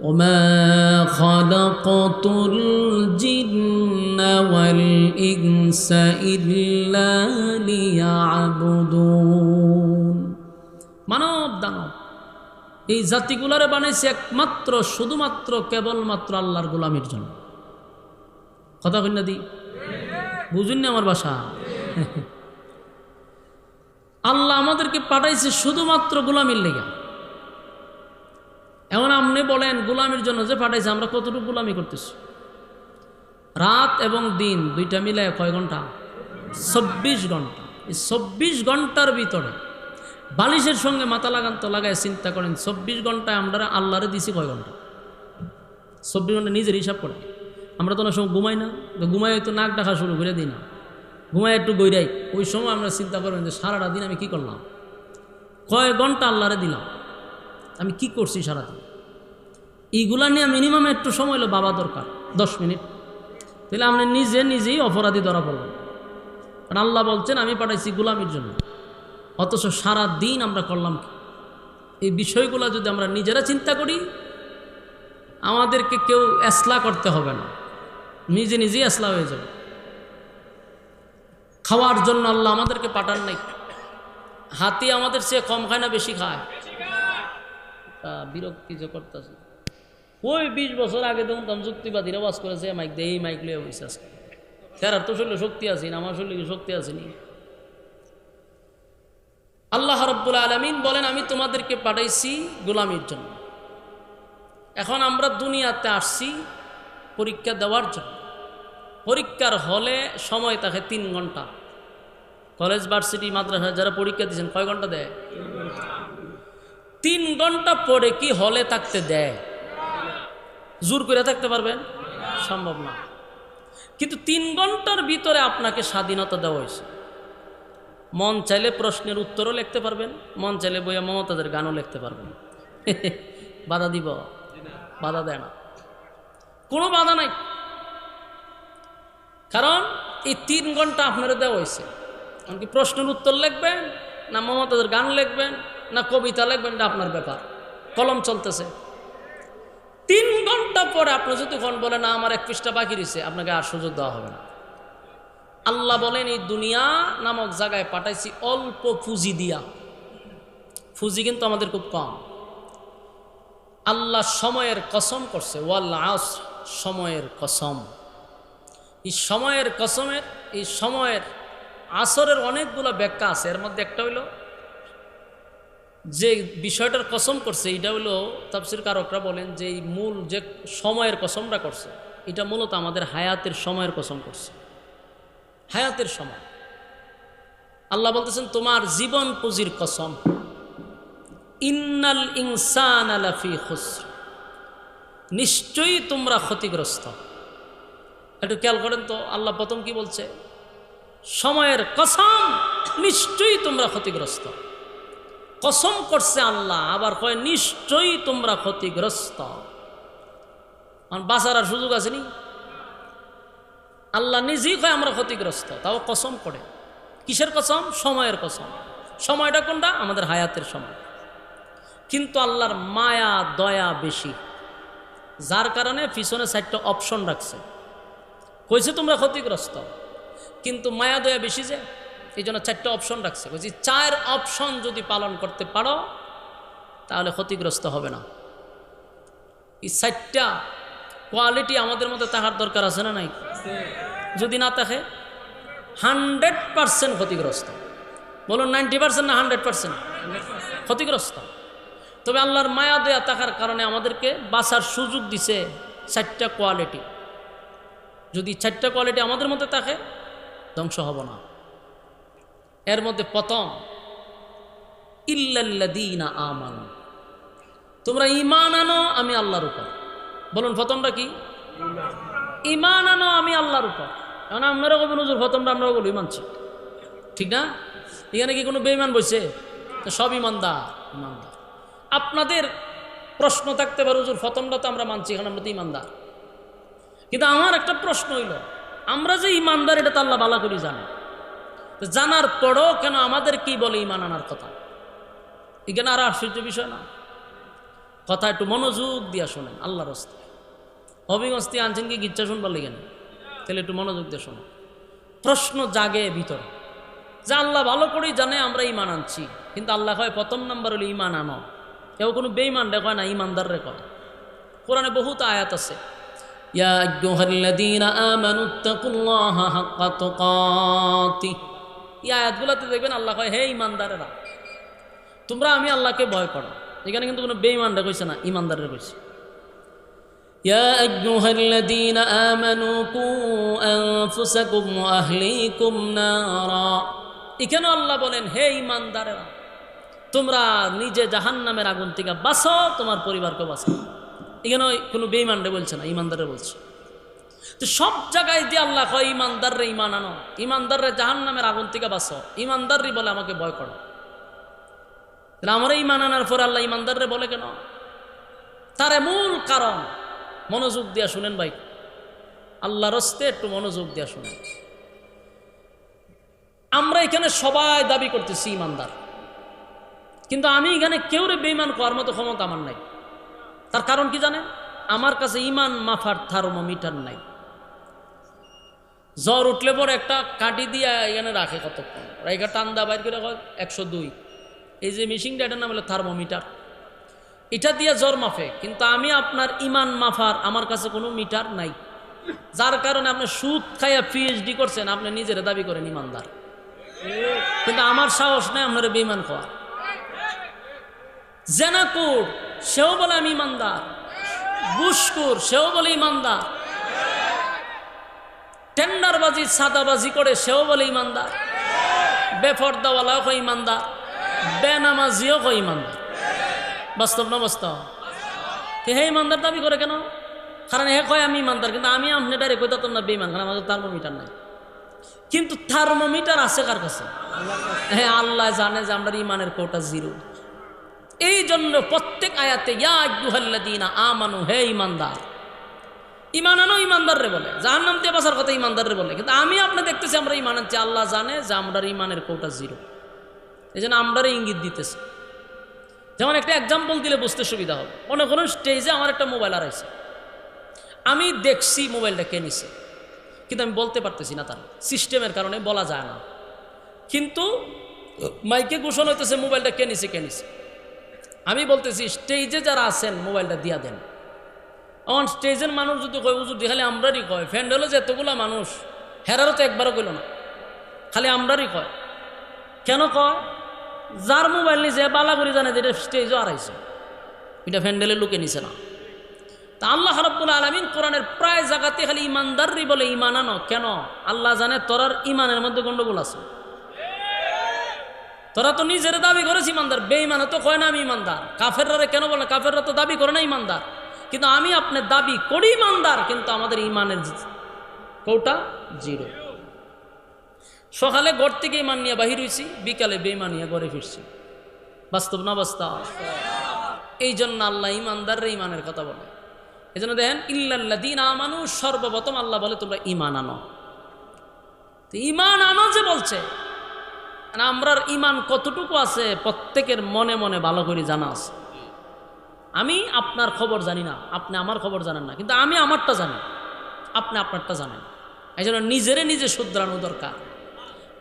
وما خلقت الجن والإنس إلا ليعبدون মানব দানব এই জাতিগুলারে বানাইছে একমাত্র শুধুমাত্র কেবলমাত্র আল্লাহর গোলামির জন্য। কথা কই না দি বুঝুন না আমার ভাষা? আল্লাহ আমাদেরকে পাঠাইছে শুধুমাত্র গোলামির লেগে। এখন আপনি বলেন গোলামির জন্য যে পাঠাইছে আমরা কতটুকু গোলামি করতেছি? রাত এবং দিন দুইটা মিলায় কয় ঘন্টা? 24 ঘন্টা। এই 24 ঘন্টার ভিতরে বালিশের সঙ্গে মাথা লাগান তো লাগায় চিন্তা করেন 24 ঘন্টায় আমরা আল্লাহরে দিছি কয় ঘন্টা? 24 ঘন্টা নিজের হিসাব করে। আমরা তো অনেক সময় ঘুমাই না, তো ঘুমাই হয়তো নাক ডাকা শুরু করে দিই না, ঘুমাই একটু গইরাই। ওই সময় আমরা চিন্তা করবেন যে সারাটা দিন আমি কি করলাম, কয় ঘন্টা আল্লাহরে দিলাম, আমি কি করছি সারাদিন। এইগুলা নিয়ে মিনিমাম একটু সময় হলো বাবা দরকার 10 মিনিট। তাহলে আপনি নিজেই অপরাধী ধরা পড়বেন। কারণ আল্লাহ বলছেন আমি পাঠাইছি গোলামির জন্য, অথচ সারা দিন আমরা করলাম কি? এই বিষয়গুলো যদি আমরা নিজেরা চিন্তা করি, আমাদেরকে কেউ এসলা করতে হবে না, নিজেই এসলা হয়ে যাবে। খাওয়ার জন্য আল্লাহ আমাদেরকে পাঠান নাই। হাতি আমাদের চেয়ে কম খায় না বেশি খায়? বিরক্তি যে করতেছে। ওই 20 বছর আগে দেখুন তখন যুক্তিবাদীরা ওয়াজ করেছে মাইক দিয়ে, এই মাইক লিয়ে বসে আজকে তেরার তো শরীরে শক্তি আছে না, আমার শরীরে শক্তি আসেনি। আল্লাহ রাব্বুল আলামিন বলেন আমি তোমাদেরকে পাঠাইছি গোলামির জন্য। এখন আমরা দুনিয়াতে আসছি পরীক্ষা দেওয়ার জন্য। পরীক্ষার হলে সময় থাকে 3 ঘন্টা। কলেজ ভার্সিটি মাদ্রাসা যারা পরীক্ষা দিচ্ছেন কয় ঘন্টা দেয়? 3 ঘন্টা পরে কি হলে থাকতে দেয়? জোর করে থাকতে পারবেন? সম্ভব না। কিন্তু 3 ঘন্টার ভিতরে আপনাকে স্বাধীনতা দেওয়া হয়েছে। মন চাইলে প্রশ্নের উত্তরও লিখতে পারবেন, মন চাইলে বইয়া মমতাজের গানও লিখতে পারবেন। বাধা দিব? বাধা দেয় না, কোনো বাধা নাই। কারণ এই 3 ঘন্টা আপনারা দেওয়া হয়েছে। এমনকি প্রশ্নের উত্তর লিখবেন না মমতাজের গান লিখবেন না কবিতা লিখবেন, এটা আপনার ব্যাপার। কলম চলতেছে। 3 ঘন্টা পরে আপনি যদি বলেন না আমার 1 পৃষ্ঠা বাকি রয়েছে, আপনাকে আর সুযোগ দেওয়া হবে না। আল্লাহ বলেন এই দুনিয়া নামক জায়গায় পাঠাইছি অল্প পুঁজি দিয়া। পুঁজি কিন্তু আমাদের খুব কম। আল্লাহ সময়ের কসম করছে, ওয়াল আসর, সময়ের কসম। এই সময়ের কসমের, এই সময়ের আসরের অনেকগুলো ব্যাখ্যা আছে। এর মধ্যে একটা হইল যে বিষয়টার কসম করছে, এটা হইল তাফসীর কারকরা বলেন যে এই মূল যে সময়ের কসমটা করছে, এটা মূলত আমাদের হায়াতের সময়ের কসম করছে। হায়াতের সময় আল্লাহ বলতেছেন তোমার জীবন পুঁজির কসম। ইন্নাল ইনসানা লাফি খুসর, নিশ্চয়ই তোমরা ক্ষতিগ্রস্ত। একটু খেয়াল করেন তো, আল্লাহ প্রথম কি বলছে? সময়ের কসম, নিশ্চয়ই তোমরা ক্ষতিগ্রস্ত। কসম করছে আল্লাহ, আবার কয় নিশ্চয়ই তোমরা ক্ষতিগ্রস্ত। বাঁচার আর সুযোগ আসেনি? আল্লাহ নিজেই কয় আমরা ক্ষতিগ্রস্ত, তাও কসম করে। কিসের কসম? সময়ের কসম। সময়টা কোনটা? আমাদের হায়াতের সময়। কিন্তু আল্লাহর মায়া দয়া বেশি, যার কারণে পিছনে 4টা অপশন রাখছে। কইছে তোমরা ক্ষতিগ্রস্ত, কিন্তু মায়া দয়া বেশি যে, এই জন্য 4টা অপশন রাখছে। বলছি 4 অপশন যদি পালন করতে পারো তাহলে ক্ষতিগ্রস্ত হবে না। এই 4টা কোয়ালিটি আমাদের মধ্যে থাকার দরকার আছে না নাই? যদি না থাকে 100% ক্ষতিগ্রস্ত। বলুন 90% না 100% ক্ষতিগ্রস্ত। তবে আল্লাহর মায়া দয়া থাকার কারণে আমাদেরকে বাঁচার সুযোগ দিছে 4টা কোয়ালিটি। যদি 4টা কোয়ালিটি আমাদের মধ্যে থাকে ধ্বংস হব না। এর মধ্যে প্রথম, ইল্লাল্লাযীনা আমানু, তোমরা ঈমান আনো আমি আল্লাহর উপর। বলুন প্রথমটা কি? ঈমান আনো আমি আল্লাহর উপর। এখন আপনারা বলবেন হুজুর প্রথমটা আমরা বলি মানছি, ঠিক না? এখানে কি কোনো বেঈমান বসে? সব ঈমানদার। ঈমানদার। আপনাদের প্রশ্ন থাকতে পারে হুজুর প্রথমটা তো আমরা মানছি, এখন আমরা তো ঈমানদার। কিন্তু আমার একটা প্রশ্ন হইল, আমরা যে ঈমানদার এটা তো আল্লাহ ভালো করে জানে, জানার পরও কেন আমাদের কি বলে ঈমান আনার কথা? এখানে আর আশ্চর্য বিষয় না? কথা একটু মনোযোগ দিয়া শোনেন আল্লাহর রাস্তায়। অবিগস্তি আনছেন কি গিচ্ছা শুনবার লেগে না, তাহলে একটু মনোযোগ দিয়ে শোনো। প্রশ্ন জাগে ভিতরে যে আল্লাহ ভালো করেই জানে আমরা ইমান আনছি, কিন্তু আল্লাহ কয় প্রথম নাম্বার হলো ইমান আনো। কেউ কোনো বেঈমান রে কয় না, ইমানদার রে কয়। কোরআনে বহুত আয়াত আছে, ইয়া আইয়ুহাল্লাযীনা আমানুত্তাকুল্লাহা হাক্কা তুকাতিহ। এই আয়াতগুলোতে দেখবেন আল্লাহ কয় হে ইমানদারেরা তোমরা আমি আল্লাহকে ভয় করো। এখানে কিন্তু কোনো বেঈমান রে কইছে না, ইমানদার রে কইছে। ইয়া আইয়ুহাল্লাযীনা আমানু কু আনফুসাকুম ওয়া আহলিকুম নারা। এখানে আল্লাহ বলেন হে ইমানদারেরা তোমরা নিজে জাহান্নামের আগুন থেকে বাঁচো, তোমার পরিবারকে বাঁচো। এখানে কোনো বেঈমান রে বলছে না, ইমানদারে বলছে। তো সব জায়গায় যে আল্লাহ কয় ইমানদার রে ইমান আনো, ইমানদার রে জাহান্নামের আগুন থেকে বাঁচো, ইমানদারই বলে আমাকে ভয় করো। তাহলে আমরা ইমান আনার পরে আল্লাহ ইমানদার রে বলে কেন? তার মূল কারণ মনোযোগ দিয়া শুনেন ভাই, আল্লাহর রাস্তে একটু মনোযোগ দিয়া শুনেন। আমরা এখানে সবাই দাবি করতেছি ইমানদার, কিন্তু আমি এখানে কেউ রে বেঈমান করার মতো ক্ষমতা আমার নাই। তার কারণ কি জানেন? আমার কাছে ইমান মাফার থার্মোমিটার নাই। জ্বর উঠলে পর একটা কাটি দিয়া এখানে রাখে কতক্ষণ, রাইখা টান্দা বাইর করে 102। এই যে মেশিনটা, এটার নাম হলো থার্মোমিটার। এটা দিয়ে জ্বর মাফে, কিন্তু আমি আপনার ইমান মাফার আমার কাছে কোনো মিটার নাই। যার কারণে আপনি সুদ খাইয়া পিএইচডি করছেন, আপনি নিজের দাবি করেন ইমানদার, কিন্তু আমার সাহস নাই আপনার বেঈমান খাওয়া। জেনাকুর সেও বলে আমি ইমানদার, ঘুষখোর সেও বলে ইমানদার, টেন্ডারবাজি সাদাবাজি করে সেও বলে ইমানদার, বেফর্দাওয়ালাও কয় ইমানদার, বেনামাজিও কয় ইমানদার। বাস্তব না বাস্তব? হে ইমানদার দাবি করে কেন? কারণ হে কয় আমি ইমানদার, কিন্তু আমি আপনি ডাইরেক্ট কইতাম না বেঈমান, কারণ আমাদের থার্মোমিটার নাই। কিন্তু থার্মোমিটার আছে কার কাছে? হ্যাঁ, আল্লাহ জানে যে আমরা ইমানের কোটা 0। এই জন্য প্রত্যেক আয়াতে ইয়া আইয়ুহাল্লাযীনা আমানু, হে ইমানদার, ইমান আনো ইমানদার রে বলে, জাহান্নাম থেকে বাঁচার কথা ইমানদার রে বলে। কিন্তু আমি আপনি দেখতেছি আমরা ইমান আনছি, আল্লাহ জানে যে আমরা ইমানের কোটা 0। এই জন্য আমরা ইঙ্গিত দিতেছি। যেমন একটা এক্সাম্পল দিলে বুঝতে সুবিধা হবে। মনে করুন স্টেজে আমার একটা মোবাইল হারাইছে, আমি দেখছি মোবাইলটা কে নিছে, কিন্তু আমি বলতে পারতেছি না, তার সিস্টেমের কারণে বলা যায় না। কিন্তু মাইকে ঘোষণা হইতেছে মোবাইলটা কে নিছে কে নিছে। আমি বলতেছি স্টেজে যারা আছেন মোবাইলটা দিয়া দেন। আমার স্টেজের মানুষ যদি কয় উজুর খালি আমরারই কয়, ফ্যান্ডেলে যে এতগুলা মানুষ হেরারও তো একবারও কইল না, খালি আমরারই কয়। কেন কয়? যার মোবাইল নিছে বালা করে জানে যে এটা স্টেজও হারাইছে, এটা ফ্যান্ডেলে লুকে নিছে না। তা আল্লাহ রাব্বুল আলামিন কোরআনের প্রায় জায়গাতে খালি ইমানদারই বলে ইমান আনো। কেন? আল্লাহ জানে তোরার ইমানের মধ্যে গন্ডগোল আছে। তোরা তো নিজের দাবি করেছ ইমানদার, বেঈমান তো কয় না আমি ইমানদার। কাফেররা কেন বলে? কাফেররা তো দাবি করে না ইমানদার, কিন্তু আমি আপনি দাবি করি ইমানদার, কিন্তু আমাদের ইমানের কোটা 0। সকালে ঘর থেকে ইমান নিয়ে বাহির হয়েছি, বিকালে বেঈমান নিয়ে ঘরে ফিরছি। বাস্তব না বাস্তব? এই জন্য আল্লাহ ইমানদার রে ইমানের কথা বলে। এই জন্য দেখেন ইল্লাল্লাযীনা আমানু, সর্বপ্রথম আল্লাহ বলে তোমরা ইমান আনো। তো ইমান আনো যে বলছে, আমরার ইমান কতটুকু আছে প্রত্যেকের মনে মনে ভালো করে জানা আছে। আমি আপনার খবর জানি না, আপনি আমার খবর জানেন না, কিন্তু আমি আমারটা জানি, আপনি আপনারটা জানেন। এই জন্য নিজেরে নিজে শুধরানো দরকার।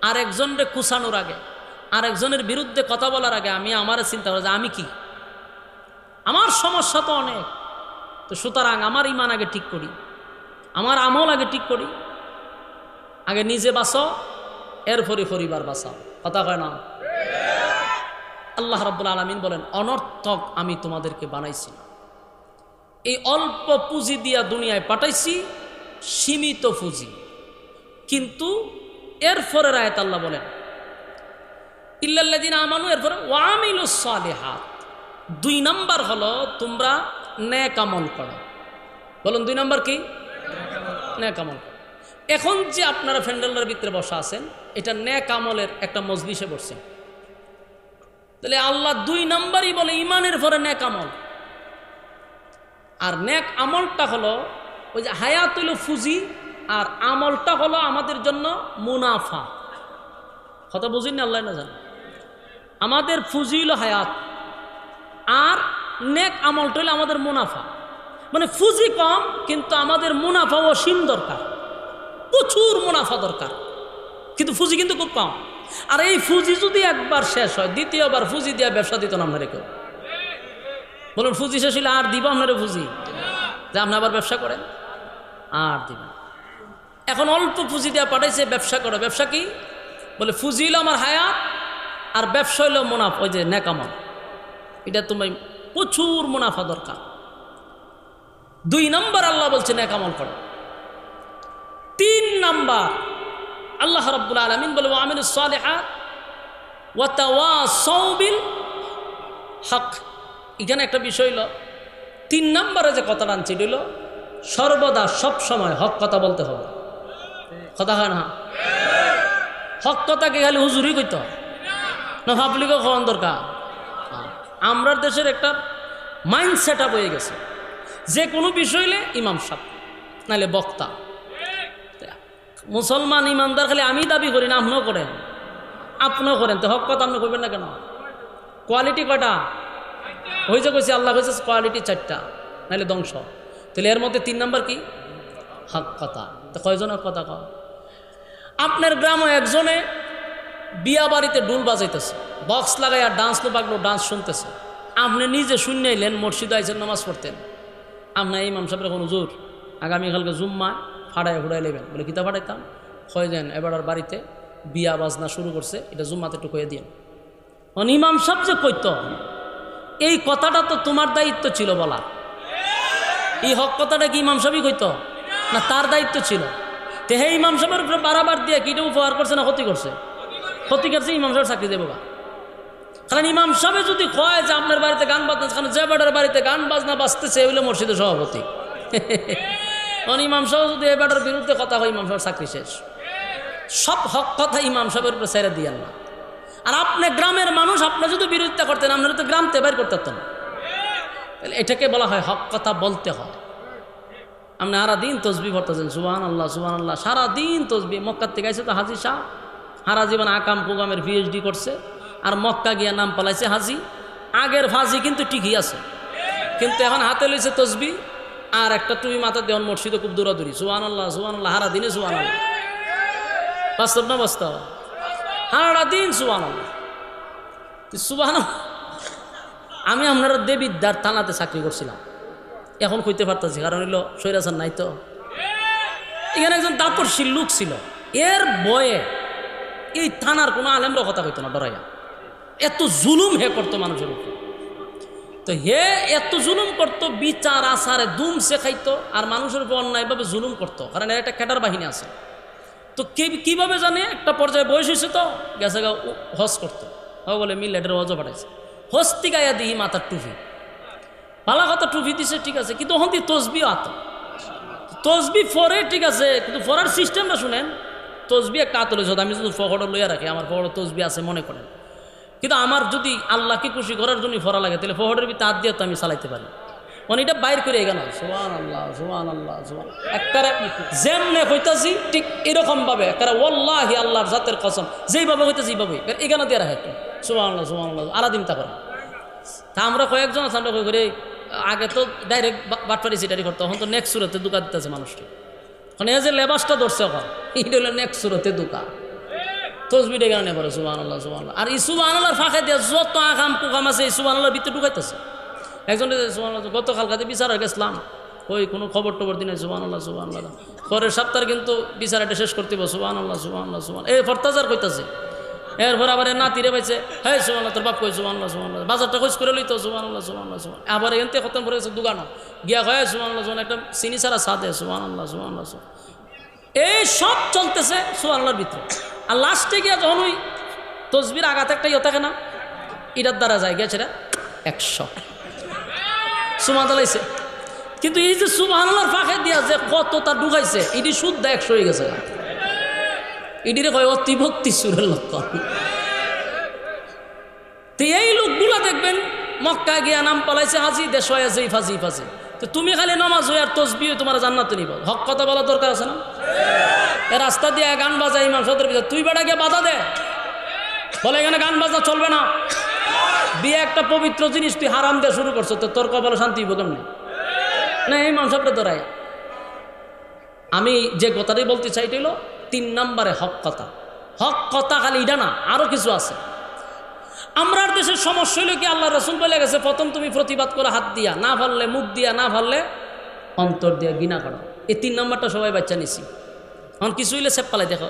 আর একজনকে কুচানোর আগে, আর একজনের বিরুদ্ধে কথা বলার আগে আমি আমার চিন্তা করি যে আমি কি, আমার সমস্যা তো অনেক। তো সুতরাং আমার ইমান আগে ঠিক করি, আমার আমল আগে ঠিক করি। আগে নিজে বাঁচো, এরপরে পরিবার বাঁচাও। কথা কয় না? আল্লাহ রাব্বুল আলামিন বলেন অনর্থক আমি তোমাদেরকে বানাইছি না, এই অল্প পুঁজি দিয়া দুনিয়ায় পাঠাইছি, সীমিত পুঁজি। কিন্তু এরপরের আয়াত আল্লাহ বলেন ইল্লাল্লাযীনা আমানু, এরপরে ওয়া আমিলুস সালিহাত। 2 নাম্বার হলো তোমরা নেক আমল করো। বলুন 2 নাম্বার কি? নেক আমল। এখন যে আপনারা ফ্যান্ডেলের ভিতরে বসা আছেন, এটা নেক আমলের একটা মজলিসে বসছেন। তাহলে আল্লাহ 2 নাম্বারই বলে ইমানের পরে নেক আমল। আর নেক আমলটা হলো ওই যে হায়াত হইল ফুজি, আর আমলটা হলো আমাদের জন্য মুনাফা। কথা বুঝিনি? আল্লাহ না জানে। আমাদের ফুজি হইল হায়াত, আর নেক আমলটা হইলে আমাদের মুনাফা, মানে ফুজি কম কিন্তু আমাদের মুনাফা অসীম দরকার, প্রচুর মুনাফা দরকার, কিন্তু ফুজি কিন্তু খুব কম। আর এই ফুজি যদি একবার শেষ হয়, দ্বিতীয়বার ফুজি দিয়ে ব্যবসা দিত না আপনারা কেউ। বলুন ফুজি শেষ হইলে আর দিব আপনারা ফুজি যে আপনি আবার ব্যবসা করেন? আর দিবেন। এখন অল্প পুঁজি দেওয়া পাঠাইছে ব্যবসা করে। ব্যবসা কি বলে? ফুজি হইল আমার হায়াত, আর ব্যবসা হইল মুনাফা, ওই যে নেকামল। এটা তুমি প্রচুর মুনাফা দরকার। 2 নম্বর আল্লাহ বলছে নেকামল করো। 3 নম্বর আল্লাহ রাব্বুল আলামিন বলে ওয়া আমিলুস সালিহাত ওয়া তাওয়াসাউ বিল হক। এখানে একটা বিষয় হলো 3 নম্বরে যে কথাটা আনছি এটা হলো সর্বদা সব সময় হক কথা বলতে হবে। কথা হয় না? হক কথাকে খালি হুজুরই কইতে হয় না, পাবলিকও খাওয়ান দরকার। আমরা দেশের একটা মাইন্ড সেট আপ হয়ে গেছে, যে কোনো বিষয় হলে ইমাম সাহেব নাহলে বক্তা। মুসলমান ইমানদার খালি আমি দাবি করি না, আপনিও করেন, আপনিও করেন, তো হক কথা আপনি করবেন না কেন? কোয়ালিটি কয়টা হয়েছে কইছে আল্লাহ কইছে কোয়ালিটি 4টা, নাহলে ধ্বংস। তাহলে এর মধ্যে 3 নম্বর কি? হক কথা। তো কয়জনের কথা কয়? আপনার গ্রামে একজনে বিয়া বাড়িতে ডুল বাজাইতেছে, বক্স লাগাইয়া ডান্স লাগলো, ডান্স শুনতেছে। আপনি নিজে শুনে এলেন, মসজিদে আইসেন নামাজ পড়তেন। আপনার ইমাম সাহেবের কোনো জোর আগামীকালকে জুম্মা ফাড়ায় ফুড়াই নেবেন। বলে কিতা ফাড়াইতাম? হয় যান এবার আর বাড়িতে বিয়া বাজনা শুরু করছে, এটা জুম্মাতে একটু কয়ে দিন। ইমাম সাহেব যে কইত, এই কথাটা তো তোমার দায়িত্ব ছিল বলা। এই হক কথাটা কি ইমাম সাহেবই কইত না তার দায়িত্ব ছিল? তে হে ইমাম সাহেবের উপরে বারাবার দিয়ে কি এটা উপহার করছে না ক্ষতি করছে? ক্ষতি করছে। ইমাম সাহেব চাকরি দেবো বা, কারণ ইমাম সাহেব যদি কয় যে আপনার বাড়িতে গান বাজনা, কারণ যে বেটার বাড়িতে গান বাজনা বাজতেছে ওইলে মসজিদের সভাপতি। ইমাম সাহেব যদি এ বেটার বিরুদ্ধে কথা হয়, ইমাম সাহেব চাকরি শেষ। সব হক কথা ইমাম সাহেবের উপরে ছেড়ে দিয়েন না। আর আপনি গ্রামের মানুষ, আপনি যদি বিরোধিতা করতেন, আপনারা তো গ্রামতে বের করতে পারতেন। তাহলে এটাকে বলা হয় হক কথা বলতে হয়। আপনি সারাদিন তসবি পড়তেছেন, সুবহানাল্লাহ সুবহানাল্লাহ, সারাদিন তসবি। মক্কার থেকে আইসে তো হাজি সাহ, সারা জীবন আকাম কুকামের PhD করছে, আর মক্কা গিয়া নাম পালাইছে হাজি। আগের ফাজি কিন্তু ঠিকই আছে, কিন্তু এখন হাতে লইছে তসবি আর একটা টুপি মাথা দেওয়ান, মসজিদে খুব দৌড়াদৌড়ি, সুবহানাল্লাহ সুবহানাল্লাহ, সারা দিনে সুবহানাল্লাহ। বাস্তব না বাস্তব? সারা দিন সুবহানাল্লাহ সুবহানাল্লাহ। আমি আপনারা দেবিদ্যার থানাতে চাকরি করছিলাম, এখন কইতে পারতেছি, কারণ হইল সৈরাচার নাই তো। এখানে একজন তাপসীর লোক ছিল, এর বয়ে এই থানার কোনো আলেমরা কথা কইতো না ডরাইয়া। এত জুলুম হে করতো মানুষের উপর। তো হে এত জুলুম করতো, বিচার আচারে দুম শেখাইতো, আর মানুষের উপর অন্যায়ভাবে জুলুম করতো, কারণ এর একটা ক্যাডার বাহিনী আছে। তো কিভাবে জানে, একটা পর্যায়ে বয়স হয়েছে তো গেছে গা হজ করতো, বলে মিলেটের হজও পাঠাইছে। হস্তি গাইয়া দিই মাথার টুপি, ভালো কথা টুপি দিছে ঠিক আছে, কিন্তু ওখান দিয়ে তসবিও আত। তসবি ফরে ঠিক আছে, কিন্তু ফরার সিস্টেমটা শুনেন। তসবি একটা আত লইছ, আমি যদি ফকড় লইয়া রাখি, আমার ফকড় তসবি আছে মনে করেন, কিন্তু আমার যদি আল্লাহকে খুশি করার জন্য ফরা লাগে, তাহলে ফকড়ের ভিতরে হাত দিয়ে তো আমি চালাইতে পারি। মানে এটা বাইর করে গেল সুবহানাল্লাহ সুবহানাল্লাহ সুবহান। একটা যেমনে হইতাছি ঠিক এরকম ভাবে, একটা ওয়াল্লাহি আল্লাহর জাতের কসম, যেইভাবে হইতাছি এইভাবে এখানে দিয়ে রাখে একটু সুবহানাল্লাহ সুবহানাল্লাহ আলাদিন তা করে। তা আমরা কয়েকজন আছে, আমরা কই করে আগে তো ডাইরেক্ট বাটপারি সিটারি করতো, তখন তো নেক্সট সুরতে দোকা দিতেছে মানুষকে। মানে এই যে লেবাসটা ধরছে এখন, এটা হলো নেক্সট সুরতে দোকা। তসবি ডেকে আনে পরে সুবহানাল্লাহ সুবহানাল্লাহ। আর এই সুবহানাল্লাহর ফাঁকে দিয়ে যত আকাম কুকাম আছে এই সুবহানাল্লাহর ভিতরে ঢুকাইতেছে। একজন গতকালকাতে বিচার হয়ে গেছিলাম, ওই কোনো খবর টবর দিনে সুবহানাল্লাহ সুবহানাল্লাহ। পরের সপ্তাহে কিন্তু বিচার এটা শেষ করতে হবে সুবহানাল্লাহ সুবহানাল্লাহ সুবহান। এই ফরতাজার কইতাছে, এরপর আবার নাতিরে পাইছে, হ্যাঁ সুবহানাল্লাহ, তোর বাপ কই সুবহানাল্লাহ সুবহানাল্লাহ, বাজারটা খোঁজ করে লইতো সুবহানাল্লাহ সুবহানাল্লাহ সুবহান। আবার এনতে খতম করে গেছে দোকানও গিয়া হয় সুবহানাল্লাহ সুবহান, একটা চিনি ছাড়া সাদে সুবহানাল্লাহ সুবহানাল্লাহ সুবহান। এই সব চলতেছে সুবহানাল্লাহর ভিতরে। আর লাস্টে গিয়া যখন ওই তসবির আঘাত একটা ইয়ে থাকে না, এটার দ্বারা যায় গেছে 100 সুবহানাল্লাহ। কিন্তু এই যে সুবহানাল্লাহর ফাঁকে দিয়া যে কত তা ঢুকাইছে, এটি শুদ্ধ 100 হয়ে গেছে। এটিরে কয় অতি ভক্তি সুরের লক্ষণ। তো এই লোকগুলা দেখবেন মক্কা গিয়া নাম পালাইছে হাজি, দেশ হয়ে আছে ফাঁসি ফাঁসি। তো তুমি খালি নামাজ হয়ে আর তসবি তোমার জান্নাতে নিব, হক কথা বলা দরকার আছে না? এ রাস্তা দিয়ে গান বাজা ইমাম সাহেবের ভিতরে, তুই বেটা গিয়ে বাধা দে, বলে এখানে গান বাজনা চলবে না, বিয়ে একটা পবিত্র জিনিস, তুই হারাম দিয়ে শুরু করছো, তো তোর কপালে শান্তি হইব কেমনি? না এই মানুষটা ধরাই। আমি যে কথাটাই বলতে চাই হলো 3 নম্বরে হক কথা। হক কথা খালি এটা না, আরো কিছু আছে। আমরার দেশের সমস্যা হইল কি, আল্লাহ রসুল বলে গেছে প্রথম তুমি প্রতিবাদ করো হাত দিয়া, না পারলে মুখ দিয়া, না পারলে অন্তর দিয়া ঘৃণা করো। এই 3 নম্বরটা সবাই বাচ্চা নিছি। এখন কিছু হইলে সেপ পালাই দেখো,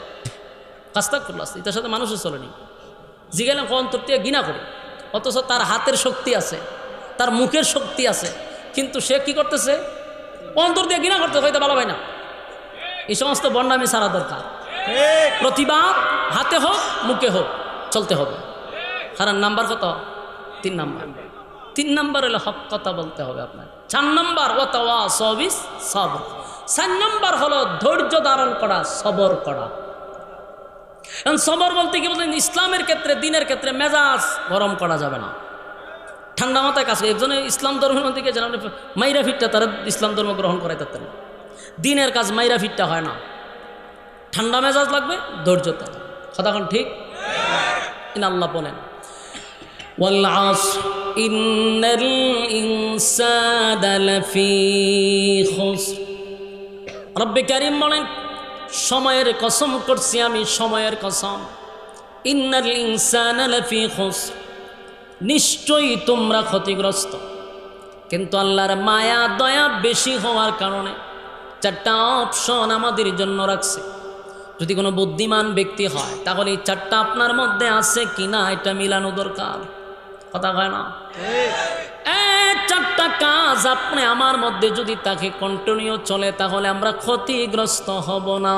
কাস্তাক করলো আসছে, এটার সাথে মানুষের চলেনি। জিগাইলাম অন্তর দিয়ে ঘৃণা করে, অথচ তার হাতের শক্তি আছে, তার মুখের শক্তি আছে, কিন্তু সে কি করতেছে? অন্তর দিয়ে ঘৃণা করতে হয়তো ভালো হয় না। এই সমস্ত বন্ডামি সারা দরকার। প্রতিবাদ হাতে হোক মুখে হোক চলতে হবে। কারণ নাম্বার কত? 3 নাম্বার। 3 নাম্বার হলো হক কথা বলতে হবে আপনার। 4 নাম্বার ওয়াতাওয়াসাউ বিস সবর। 4 নাম্বার হলো ধৈর্য ধারণ করা, সবর করা। এখন সবর বলতে কি বলছেন? ইসলামের ক্ষেত্রে, দিনের ক্ষেত্রে মেজাজ গরম করা যাবে না, ঠান্ডা মাথায় কাজ। একজনে ইসলাম ধর্মের মধ্যে গিয়েছেন, আপনি মাইরা ফিটটা তারা ইসলাম ধর্ম গ্রহণ করাই থাকতেন। দিনের কাজ মাইরা ফিটটা হয় না, ঠান্ডা মেজাজ লাগবে, ধৈর্যতা। কথাখন ঠিক? আল্লাহ বলেন ওয়াল আসর ইন্নাল ইনসানা লাফি খুসর। রব্বে কারীম বলেন সময়ের কসম করছি আমি, সময়ের কসম। ইন্নাল ইনসানা লাফি খুসর, নিশ্চয়ই তোমরা ক্ষতিগ্রস্ত। কিন্তু আল্লাহর মায়া দয়া বেশি হওয়ার কারণে 4টা অপশন আমাদের জন্য রাখছে। যদি কোনো বুদ্ধিমান ব্যক্তি হয় তাহলে এই 4টা আপনার মধ্যে আছে কিনা এটা মিলানো দরকার। কথা হয় না? 4টা কাজ আপনি আমার মধ্যে যদি তাকে কন্টিনিউ চলে তাহলে আমরা ক্ষতিগ্রস্ত হব না।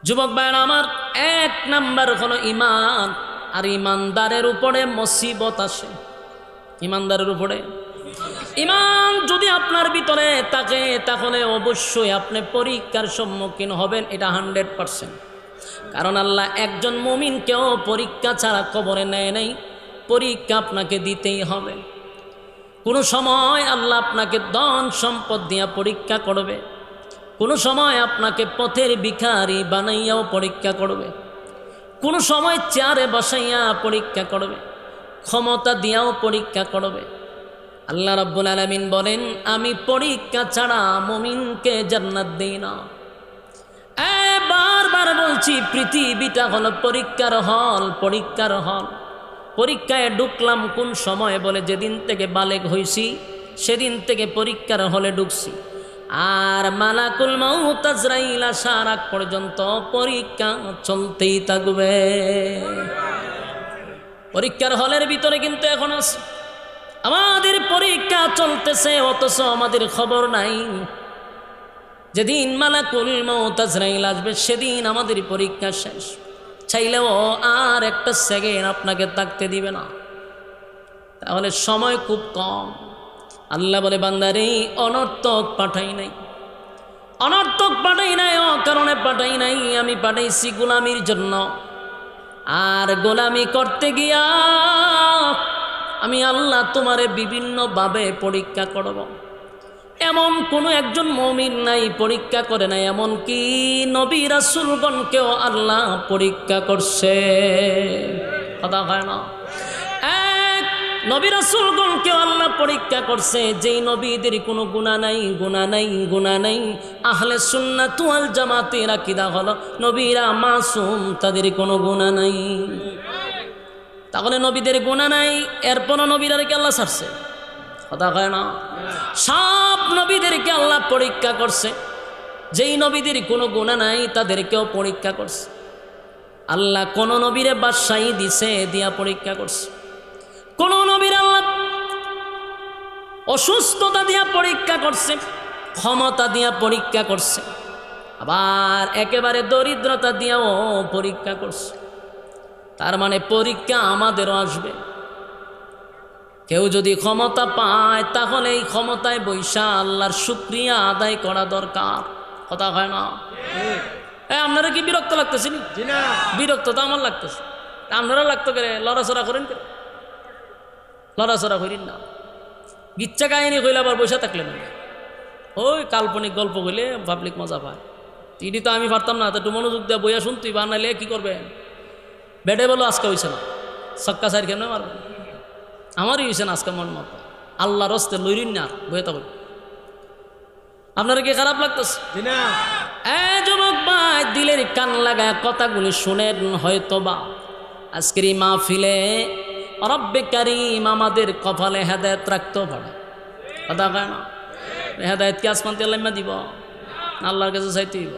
যুবক ভাইরা আমার, 1 নাম্বার হলো ঈমান। আর ঈমানদারের উপরে মুসিবত আসে। ঈমানদারের উপরে ঈমান যদি আপনার ভিতরে থাকে তাহলে অবশ্যই আপনি পরীক্ষার সম্মুখীন হবেন, এটা 100%। কারণ আল্লাহ একজন মুমিনকেও পরীক্ষা ছাড়া কবরে নেয় নাই, পরীক্ষা আপনাকে দিতেই হবে। কোনো সময় আল্লাহ আপনাকে ধন সম্পদ দিয়া পরীক্ষা করবে, কোনো সময় আপনাকে পথের ভিখারি বানাইয়াও পরীক্ষা করবে, কোনো সময় চেয়ারে বসাইয়া পরীক্ষা করবে, ক্ষমতা দিয়াও পরীক্ষা করবে। আল্লাহ রাব্বুল আলামিন বলেন আমি পরীক্ষা ছাড়া মুমিনকে জান্নাত দেই না। বারবার বলছি পৃথিবীটা হলো পরীক্ষার হল, পরীক্ষার হল। পরীক্ষায় ঢুকলাম কোন সময়? বলে যেদিন থেকে বালেগ হইছি সেদিন থেকে পরীক্ষার হলে ঢুকছি। আর মালাকুল মাউত আজরাইল আসার আগ পর্যন্ত পরীক্ষা চলতেই থাকবে। পরীক্ষার হলের ভিতরে কিন্তু এখন আছে, আমাদের পরীক্ষা চলতেছে, অথচ আমাদের খবর নাই। যেদিন মালাকুল মাউত আজরাইল আসবে সেদিন আমাদের পরীক্ষা শেষ। চাইলেও আর একটা সেকেন্ড আপনাকে থাকতে দিবে না। তাহলে সময় খুব কম। আল্লাহ বলে বান্দারে অনর্থক পাঠাই নাই, অনর্থক পাঠাই নাই, অকারণে পাঠাই নাই। আমি পাঠাইছি গোলামির জন্য। আর গোলামি করতে গিয়া আমি আল্লাহ তোমারে বিভিন্নভাবে পরীক্ষা করব। এমন কোনো একজন মুমিন নাই পরীক্ষা করে নাই, এমনকি নবী রাসূলগণকেও আল্লাহ পরীক্ষা করছে। কথা হয় না? নবী রাসূলগণকেও আল্লাহ পরীক্ষা করছে, যেই নবীদের কোনো গুনাহ নাই, গুনাহ নাই, গুনাহ নাই। আহলে সুন্নাত ওয়াল জামাতের আকীদা হলো নবীরা মাসুম, তাদের কোনো গুনাহ নাই। তাহলে নবীদের গুনাহ নাই, এরপরও নবীরাকে আল্লাহ ছাড়ছে। কথা হয় না? সব নবীদেরকে আল্লাহ পরীক্ষা করছে। যেই নবীদের কোনো গুনাহ নাই তাদেরকেও পরীক্ষা করছে। আল্লাহ কোন নবীরে বাদশাহী দিছে, দিয়া পরীক্ষা করছে। কোন নবীর আল্লাহ অসুস্থতা দিয়া পরীক্ষা করছে, ক্ষমতা দিয়া পরীক্ষা করছে, আবার একেবারে দরিদ্রতা দিয়াও পরীক্ষা করছে। তার মানে পরীক্ষা আমাদেরও আসবে। কেউ যদি ক্ষমতা পায় তাহলে এই ক্ষমতায় বৈশা আল্লাহর শুকরিয়া আদায় করা দরকার। কথা হয় না? আপনারা কি বিরক্ত লাগতেছে? বিরক্ত তো আমার লাগতেছে, আপনারা লাগতো করে লড়াচড়া করেন, লড়াচড়া করেন না। গিচ্ছা কাহিনী কইলে আবার বৈশা থাকলেন, ওই কাল্পনিক গল্প কইলে পাবলিক মজা পায়। তিনি তো আমি পারতাম না, তো একটু মনোযোগ দিয়ে বইয়া শুনতুই, বানাইলে কি করবেন? বেডে বলো আজকে হয়েছে না, ছক্কা চার কেমনে মারবেন? আমারই হয়েছেন আজকে মন মতো। আল্লাহ রস্তে লইরিন না বয়ে তখন আপনারা কি খারাপ লাগতেছে? যুবক ভাই, দিলের কান লাগায় কথাগুলি শুনেন। হয়তো বা আজকের এই মাহফিলে রব্বে কারীম আমাদের কপালে হেদায়েত রাখতেও পারে। কথা কয় না? হেদায়েত কি আসমান থেকে লাইমা দিব? আল্লাহর কাছে চাইতে দিব।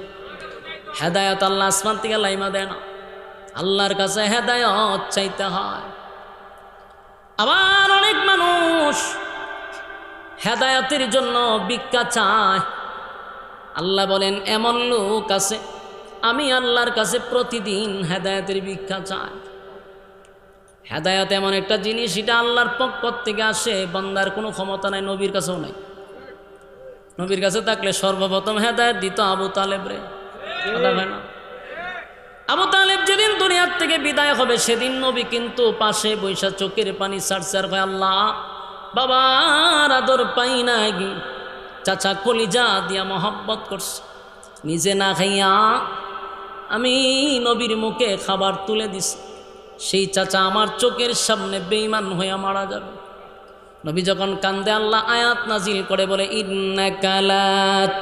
হেদায়েত আল্লাহ আসমান থেকে লাইমা দেয় না, আল্লাহর কাছে হেদায়েত চাইতে হয়। আবার অনেক মানুষ হেদায়েতের জন্য ভিক্ষা চায়। আল্লাহ বলেন এমন লোক আছে, আমি আল্লাহর কাছে প্রতিদিন হেদায়েতের ভিক্ষা চাই। হেদায়েত এমন একটা জিনিস, এটা আল্লাহর পক্ষ থেকে আসে, বান্দার কোনো ক্ষমতা নাই, নবীর কাছেও নাই। নবীর কাছে থাকলে সর্বপ্রথম হেদায়েত দিত আবু তালেব রে। কথা হয় না? আবু তালেব যেদিন দুনিয়ার থেকে বিদায় হবে, সেদিন নবী কিন্তু পাশে বৈশা চোখের পানি ছাড়ছে, হয় আল্লাহ বাবার আদর পাই নাই, চাচা কলিজা দিয়া মহব্বত করছে, নিজে না খাইয়া আমি নবীর মুখে খাবার তুলে দিছি, সেই চাচা আমার চোখের সামনে বেঈমান হইয়া মারা যাবে। নবী যখন কান্দে, আল্লাহ আয়াত নাজিল করে বলে, ইন্নাকা লা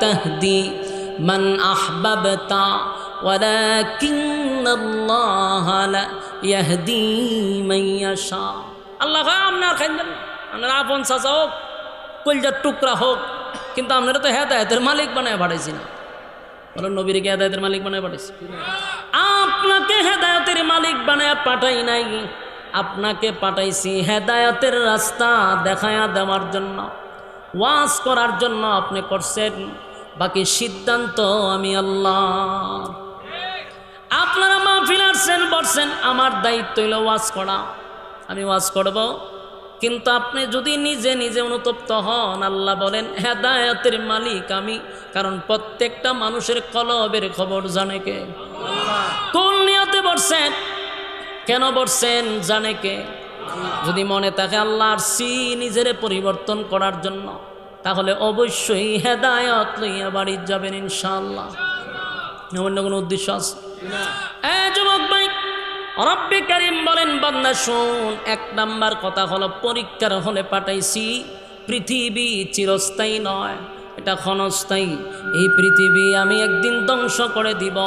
তাহদি মান আহবাবতা ওয়ালাকিন্নাল্লাহা লা ইয়াহদি মান ইয়াশা। আল্লাহ আপনার খাইলেন, আপনার আপন চাচা হোক, কলজার টুকরা হোক, কিন্তু আপনারা তো হেদায়েতের মালিক বানায় পাঠাইছি না। বলেন, নবীর কি হেদায়েতের মালিক বানায় পাঠাইছি? আপনাকে হেদায়েতের মালিক বানায় পাঠাই নাই, আপনাকে পাঠাইছি হেদায়েতের রাস্তা দেখায়া দেওয়ার জন্য, ওয়াজ করার জন্য আপনি করছেন। বাকি সিদ্ধান্ত আমি আল্লাহ। আপনারা মাহফিল আসছেন, বসছেন, আমার দায়িত্ব হইল ওয়াজ করা, আমি ওয়াজ করব। কিন্তু আপনি যদি নিজে নিজে অনুতপ্ত হন, আল্লাহ বলেন হেদায়েতের মালিক আমি। কারণ প্রত্যেকটা মানুষের কলবের খবর জানে কে? কোন নিয়তে বসছেন, কেন বসছেন জানে কে? যদি মনে থাকে আল্লাহর নিজের পরিবর্তন করার জন্য, তাহলে অবশ্যই হেদায়েত লইয়া বাড়ি যাবেন ইনশাআল্লাহ। অন্য কোনো উদ্দেশ্য আছে? যুবক ভাই, রব্বে কারীম বলেন, বান্দা শোন, এক নাম্বার কথা হলো পরীক্ষার হলে পাঠাইছি। পৃথিবী চিরস্থায়ী নয়, এটা ক্ষণস্থায়ী। এই পৃথিবী আমি একদিন ধ্বংস করে দিব,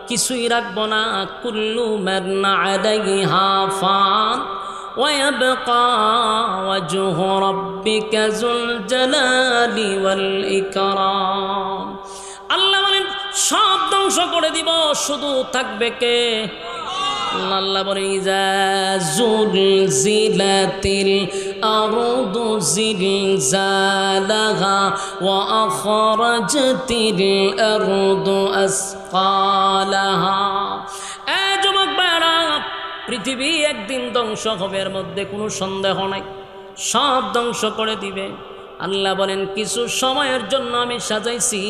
কিছুই রাখবো না। কুল্লু মান আলাইহা ফান ওয়া ইয়াবকা ওয়াজহু রাব্বিকা যুল জালালি ওয়াল ইকরাম। আল্লাহ বলেন সব ধ্বংস করে দিব, শুধু থাকবে কে? আল্লাহ বলে, ইজা জুলজিলাতিল আরদু জিলজালাহা ওয়া আখরাজাতিল আরদু আসকালাহা। যুবক ভাইরা, পৃথিবী একদিন ধ্বংস হবে, এর মধ্যে কোনো সন্দেহ নাই, সব ধ্বংস করে দিবে। আল্লাহ বলেন কিছু সময়ের জন্য আমি সাজাইছি,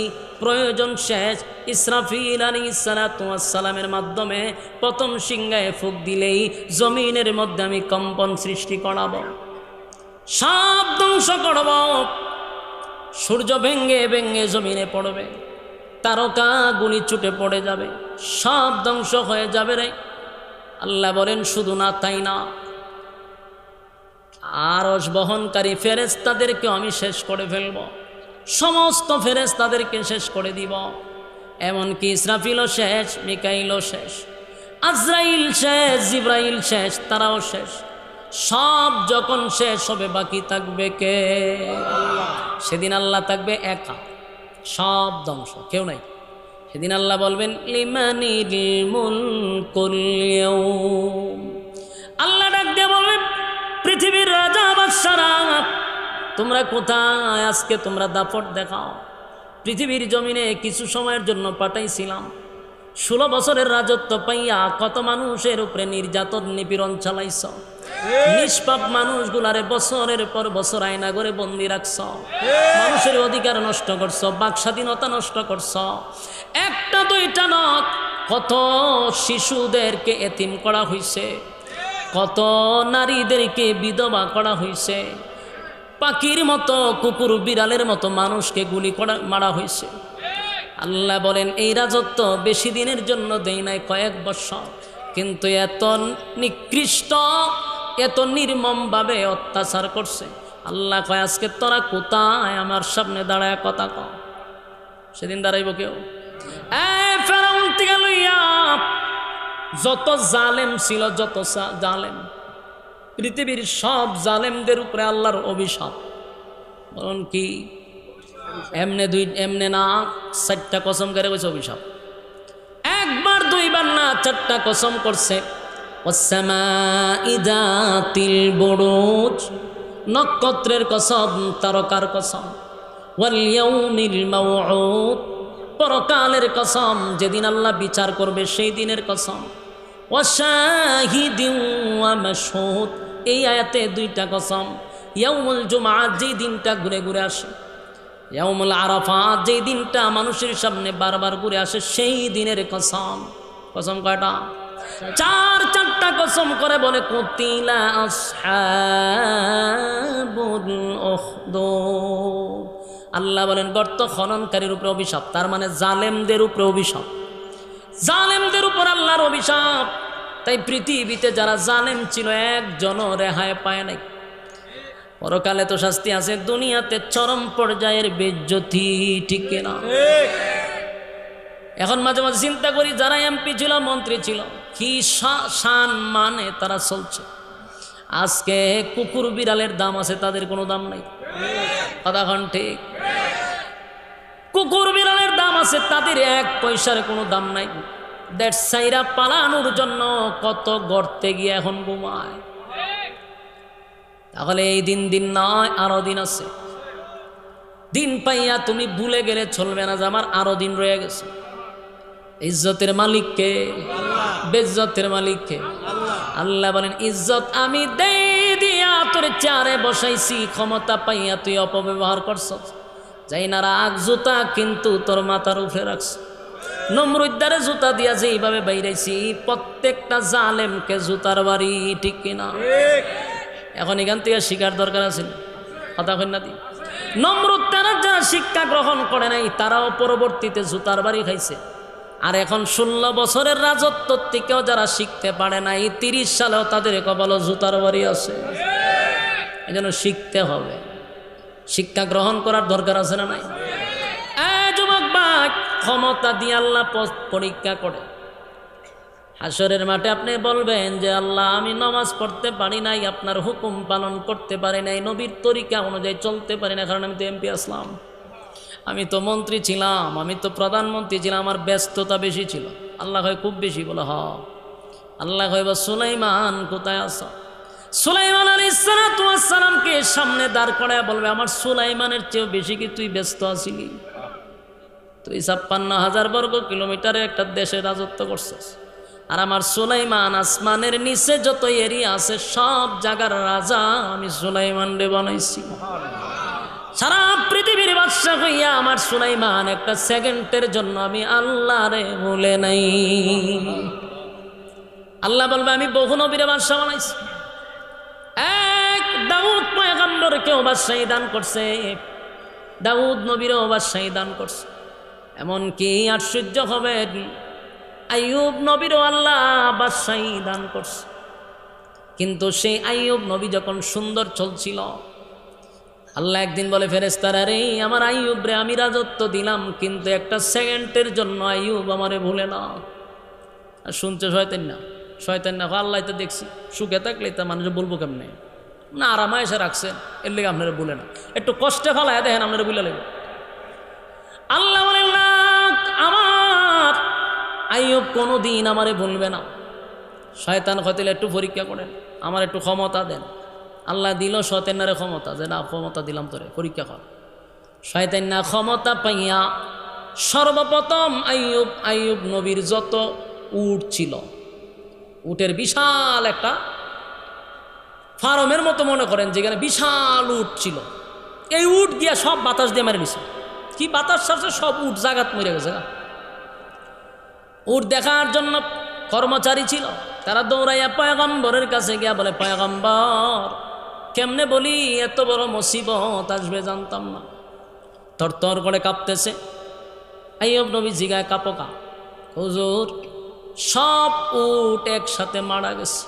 প্রয়োজন শেষ ইসরাফিল আলাইহিস সালাতু ওয়াস সালামের মাধ্যমে প্রথম সিংহায় ফুঁক দিলেই জমিনের মধ্যে আমি কম্পন সৃষ্টি করাবো, সব ধ্বংস করব। সূর্য ভেঙ্গে ভেঙ্গে জমিনে পড়বে, তারকা গুলি ছুটে পড়ে যাবে, সব ধ্বংস হয়ে যাবে রে। আল্লাহ বলেন শুধু না তাই না, আরশ বহনকারী ফেরেশতাদেরকে আমি শেষ করে ফেলব, সমস্ত ফেরেশতাদেরকে শেষ করে দিব। এমনকি ইসরাফিলও শেষ, মিকাইলও শেষ, আজরাইল শেষ, জিবরাইল শেষ, তারাও শেষ। সব যখন শেষ হবে, বাকি থাকবে কে? সেদিন আল্লাহ থাকবে একা, সব ধ্বংস, কেউ নাই। সেদিন আল্লাহ বলবেন লিমানিল মুলকুল ইয়াউম। আল্লাহ ডাক দিয়ে বলবেন, পৃথিবীর রাজা বাদশারা তোমরা কোথায়? আজকে তোমরা দাপট দেখাও। পৃথিবীর জমিনে কিছু সময়ের জন্য পাঠাইছিলাম, 16 বছরের রাজত্ব পাইয়া কত মানুষের উপরে নির্যাতন নিপীড়ন চালাইছ, নিষ্পাপ মানুষগুলারে বছরের পর বছর আয়না করে বন্দি রাখছ, মানুষের অধিকার নষ্ট করছ, বাক স্বাধীনতা নষ্ট করছ। একটা দুইটা নয়, কত শিশুদেরকে এতিম করা হয়েছে, কত নারীদেরকে বিধবা করা হয়েছে, পাখির মতো কুকুর বিড়ালের মতো মানুষকে গুলি মারা হয়েছে। আল্লাহ বলেন এই রাজত্ব বেশি দিনের জন্য দেই নাই, কয়েক বছর। কিন্তু এত নিকৃষ্ট এত নির্মমভাবে অত্যাচার করছে। আল্লাহ কয় আজকে তোরা কোথায় আমার সামনে দাঁড়ায় কথা কও? সেদিন দাঁড়াইব কেউ? ফেরাউন থেকে লইয়া যত জালেম ছিল, যত জালেম, পৃথিবীর সব জালেমদের উপরে আল্লাহর অভিশাপ। বলুন কি? এমনে না 4টা কসম করে কইছে অভিশাপ। একবার দুইবার না 4টা কসম করছে। ওয়াসসামাই যাতিল বুরুজ, নক্ষত্রের কসম, তারকার কসম। ওয়াল ইয়াউমিল মাউউদ, পরকালের কসম, যেদিন আল্লাহ বিচার করবে সেই দিনের কসম। ওয়াশাহিদিন ওয়া মাশহুদ, এই আয়াতে 2টা কসম। ইয়াউমুল জুমআ, যেই দিনটা ঘুরে ঘুরে আসে। ইয়াউমুল আরাফাত, যেই দিনটা মানুষের সামনে বারবার ঘুরে আসে, সেই দিনের কসম। কসম কয়টা? 4টা কসম করে বলে কুতিলা আসহাবুল উখদুদ। আল্লাহ বলেন গর্ত খননকারীর উপরে অভিশাপ, তার মানে জালেমদের উপরে অভিশাপ, জালেমদের উপর আল্লাহর অভিশাপ। তাই পৃথিবীতে যারা জালেম ছিল একজনও রেহাই পায় নাই। পরকালে তো শাস্তি আছে, দুনিয়াতে চরম পর্যায়ের বেজ্জতি, ঠিক কিনা? এখন মাঝে মাঝে চিন্তা করি যারা এমপি ছিল, মন্ত্রী ছিল, কি শান মানে তারা চলছে। আজকে কুকুর বিড়ালের দাম আছে, তাদের কোনো দাম নাই। কতক্ষণ ঠিক? কুকুর বিড়ালের দাম আছে, তাদের 1 পয়সার কোনো দাম নাই। দেড় সাইরা পালানোর জন্য কত গর্তে গিয়ে এখন ঘুমায়। তাহলে এই দিন নয়, আরো দিন আছে। দিন পাইয়া তুমি ভুলে গেলে চলবে না যে আমার আরো দিন রয়ে গেছে। ইজ্জতের মালিক কে? বেজ্জতের মালিক কে? আল্লাহ বলেন ইজ্জত আমি দেই দিয়া তোর চেয়ারে বসাইছি, ক্ষমতা পাইয়া তুই অপব্যবহার করছ। যাই না রাগ জুতা কিন্তু তোর মাথার উপরে রাখছ। নমরুদ্দারে জুতা দিয়া যেইভাবে বাইরাইছি, প্রত্যেকটা জালেমকে জুতার বাড়ি, ঠিক কিনা? এখন এখান থেকে শিকার দরকার আছে, কথা কন্যা দি। নমরুদ তারা যারা শিক্ষা গ্রহণ করে নাই, তারাও পরবর্তীতে জুতার বাড়ি খাইছে। আর এখন 16 বছরের রাজত্ব থেকেও যারা শিখতে পারে নাই, 30 সালেও তাদের কপালে জুতার বাড়ি আছে। এই জন্য শিখতে হবে, শিক্ষা গ্রহণ করার দরকার আছে না নাই? যুবক ভাই, ক্ষমতা দিয়ে আল্লাহ পরীক্ষা করে। হাসরের মাঠে আপনি বলবেন যে আল্লাহ আমি নামাজ পড়তে পারি নাই, আপনার হুকুম পালন করতে পারি নাই, নবীর তরিকা অনুযায়ী চলতে পারি না, কারণ আমি তো এমপি আসলাম, আমি তো মন্ত্রী ছিলাম, আমি তো প্রধানমন্ত্রী ছিলাম, আমার ব্যস্ততা বেশি ছিল। আল্লাহ হয় খুব বেশি, বলে হ। আল্লাহ হয় বা সুলাইমান কোথায় আছো? সুলাইমান আলাইহিস সালামকে সামনে দাঁড় করায় বলবে আমার সুলাইমানের চেয়েও বেশি কি তুই ব্যস্ত আছিলি? তুই 56,000 বর্গ কিলোমিটারে একটা দেশে রাজত্ব করছিস, আর আমার সুলাইমান আসমানের নিচে যত এরিয়া আছে সব জায়গার রাজা আমি সুলাইমান রে বানাইছি। সারা পৃথিবীর বাদশা হইয়া আমার সুলাইমান একটা সেকেন্ডের জন্য আমি আল্লাহ রে ভুলে নাই। আল্লাহ বলবে আমি বহু নবীরে বাদশা বানাইছি। এক দাউদ পয়গম্বরকেও বাদশাহী দান করছে, দাউদ নবীরও বাদশাহী দান করছে। এমনকি আশ্চর্য হবে, আইয়ুব নবীরও আল্লাহ বাদশাহী দান করছে। কিন্তু সেই আইয়ুব নবী যখন সুন্দর চলছিল, আল্লাহ একদিন বলে ফেরেশতারা রে আমার আইয়ুব রে আমি রাজত্ব দিলাম, কিন্তু একটা সেকেন্ডের জন্য আইয়ুব আমারে ভুলে না। আর শুনছে শয়তান না, শয়তান না, আল্লাহ তো দেখছি সুখে থাকলে তা মানুষ বলবো কেমনে না, আরামে এসে রাখছেন, এর লেগে আপনারা ভুলে না, একটু কষ্টে ফেলায় দেখেন আপনারা ভুলে লাগবে। আল্লাহ বলেন না, আমার আইয়ুব কোনোদিন আমারে ভুলবে না। শয়তান হয়তো একটু পরীক্ষা করেন, আমার একটু ক্ষমতা দেন। আল্লাহ দিল শয়তানের ক্ষমতা, যে না ক্ষমতা দিলাম তোরে, পরীক্ষা কর। শয়তান না ক্ষমতা পাইয়া সর্বপ্রথম আইয়ুব নবীর যত উট ছিল, উটের বিশাল একটা ফার্মের মতো মনে করেন, যেখানে বিশাল উট ছিল, এই উট গিয়া সব বাতাস দিয়ে মেরে নিছে। কি বাতাস ছাড়ছে, সব উট জাগাত মরে গেছে। উট দেখার জন্য কর্মচারী ছিল, তারা দৌড়াইয়া পয়গম্বরের কাছে গিয়া বলে পয়গম্বর কেমনে বলি এত বড় মুসিবত আসবে জানতাম না। তরতর করে কাঁপতেছে। আইয়ুব নবী জিগায় কাঁপো কা? হুজুর সব উট একসাথে মারা গেছে।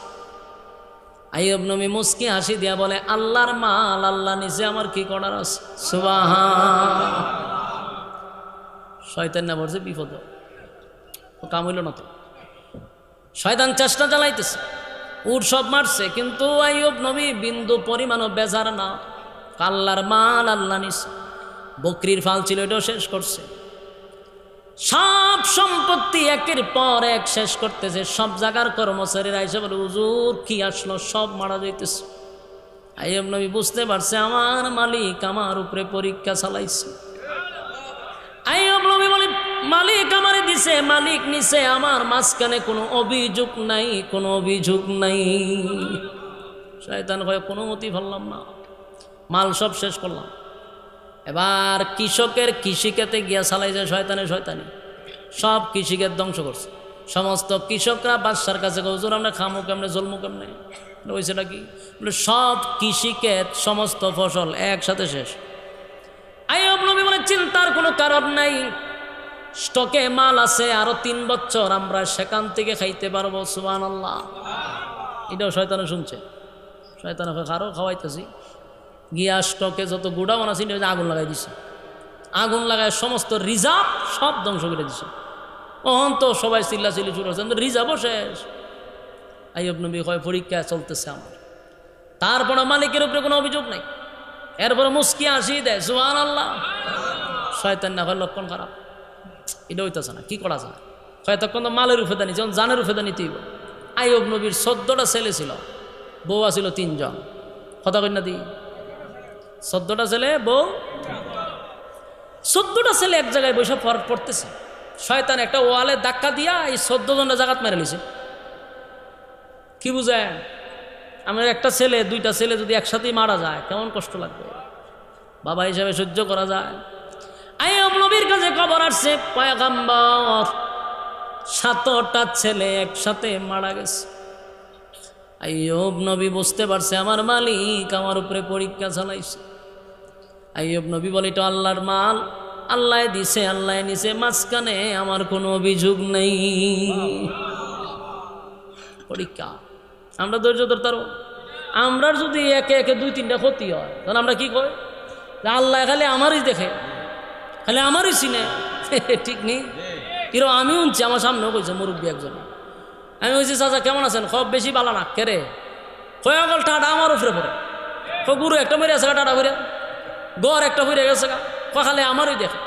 আইয়ুব নবী মুস্কি হাসি দিয়া বলে, আল্লাহর মাল আল্লাহ নিচে আমার কি করার আছে? সুবহান। শয়তান না বলছে বিপদ, ও কাম হইল না তো। শয়তান চেষ্টা চালাইতেছে, উট সব মারছে, কিন্তু আইয়ুব নবী বিন্দু পরিমাণও বেজার না। আল্লাহর মাল আল্লাহ নিচে। বকরির ফাল ছিল, এটাও শেষ করছে। সব সম্পত্তি একের পর এক শেষ করতেছে। সব জায়গার কর্মচারীরা এসে বলে, হুজুর কি আসলো, সব মারা যাইতেছে। আইয়ুব নবী বুঝতে পারছে আমার মালিক আমার উপরে পরীক্ষা চালাইছে। আইয়ুব নবী বলে, মালিক আমারে দিছে, মালিক নিছে, আমার মাঝখানে কোনো অভিযোগ নাই, কোনো অভিযোগ নাই। শয়তান কয়, কোনো মতি ফেললাম না, মাল সব শেষ করলাম। এবার কৃষকের কৃষিক্ষেতে গিয়া চালাইছে শয়তানি সব কৃষিক্ষেত ধ্বংস করছে। সমস্ত কৃষকরা বাদশার কাছে, হুজুর আমরা খামো কেমনে, জলমু কেমনে? হয়েছেটা কি? বলে সব কৃষিক্ষেত সমস্ত ফসল একসাথে শেষ। আইয়ুব নবী বলে, চিন্তার কোনো কারণ নাই, স্টকে মাল আছে, আরো 3 বছর আমরা সেখান থেকে খাইতে পারবো। সুবহানাল্লাহ। এটাও শয়তানে শুনছে। শয়তানে আরো খাওয়াইতেছি। গিয়া স্টকে যত গুড়াউন আছে আগুন লাগাই দিছে। আগুন লাগায় সমস্ত রিজার্ভ সব ধ্বংস করে দিছে। ওহন তো সবাই চিল্লাচিল্লি শুরু হচ্ছে, রিজার্ভও শেষ। আইয়ুব নবী কয়, পরীক্ষা চলতেছে আমার, তারপরে মালিকের উপরে কোনো অভিযোগ নাই। এরপরে মুস্কি হাসি দেয়, সুবহানাল্লাহ। শয়তান না হয় লক্ষণ খারাপ, এটা হইতেছে না, কি করা যায়? তখন তো মালের উপরে দানি, যখন জানের উপরে দানি তুই। আইয়ুব নবীর 14টা ছেলে ছিল, বউ আছিল 3 জন। কথা কই না দি? 14টা ছেলে, বউ 14টা ছেলে এক জায়গায় বসে পড়তেছে। শয়তান একটা ওয়ালে ধাক্কা দিয়া এই 14 জনের জায়গাত মেরে লিছে। কি বুঝেন? আমার একটা ছেলে 2টা ছেলে যদি একসাথেই মারা যায় কেমন কষ্ট লাগবে? বাবা হিসাবে সহ্য করা যায়? আইয়ুব নবীর কাছে খবর আসছে, পয়গম্বর 7টা ছেলে একসাথে মারা গেছে। আইয়ুব নবী বুঝতে পারছে আমার মালিক আমার উপরে পরীক্ষা চালাইছে। আইয়ুব নবী বলে, এটা আল্লাহর মাল, আল্লাহ দিছে, আল্লাহ নিছে, মাঝখানে আমার কোনো অভিযোগ নেই। পরীক্ষা। আমরা ধৈর্য ধরতে পারবো? আমরা যদি একে একে 2-3টা ক্ষতি হয়, তখন আমরা কি কই? আল্লাহ খালি আমারই দেখে, খালি আমারই চিনে। ঠিক নেই? কিরো আমি শুনছি, আমার সামনেও কইছে মুরব্বী একজন। আমি বলছি, চাচা কেমন আছেন? খুব বেশি বালা না। কেরে? কয়াগল টাটা আমার উপরে পড়ে। গুরু একটা মরে আছে, টাটা করে গড় একটা হয়ে গেছে, খালে আমারই দেখে।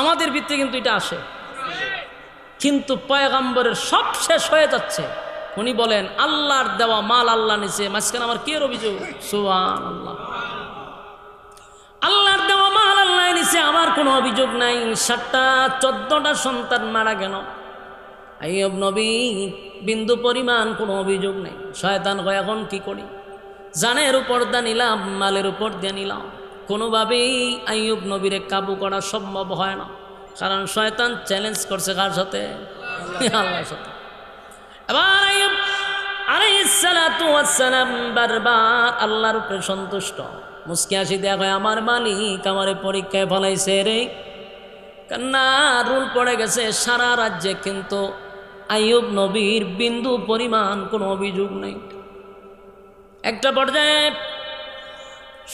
আমাদের ভিত্তি কিন্তু এটা আসে, কিন্তু পয়গম্বরের সব শেষ হয়ে যাচ্ছে। উনি বলেন, আল্লাহর দেওয়া মাল আল্লাহ নিচে, মাঝখানে আমার কি অভিযোগ? সুবহানাল্লাহ। আল্লাহর দেওয়া মাল আল্লাহ নিচে, আমার কোনো অভিযোগ নাই। 14টা সন্তান মারা গেল। আইয়ুব নবী বিন্দু পরিমাণ কোনো অভিযোগ নেই। শয়তান কয়, এখন কি করি? জানের উপর দিয়ে নিলাম, মালের উপর দিয়ে নিলাম, কোনোভাবেই আইয়ুব নবীরে কাবু করা সম্ভব হয় না। কারণ শয়তান চ্যালেঞ্জ করছে কার সাথে? আল্লাহর সাথে। এবার আইয়ুব আলাইহিস সালাতু ওয়াস সালাম বারবার আল্লাহর উপরে সন্তুষ্ট। মুস্কি হাসি দেয়া হয়, আমার মালিক আমারে পরীক্ষায় ফলাইছে রে। কান্না রুল পড়ে গেছে সারা রাজ্যে, কিন্তু আইয়ুব নবীর বিন্দু পরিমাণ কোনো অভিযোগ নেই। একটা পর্যায়ে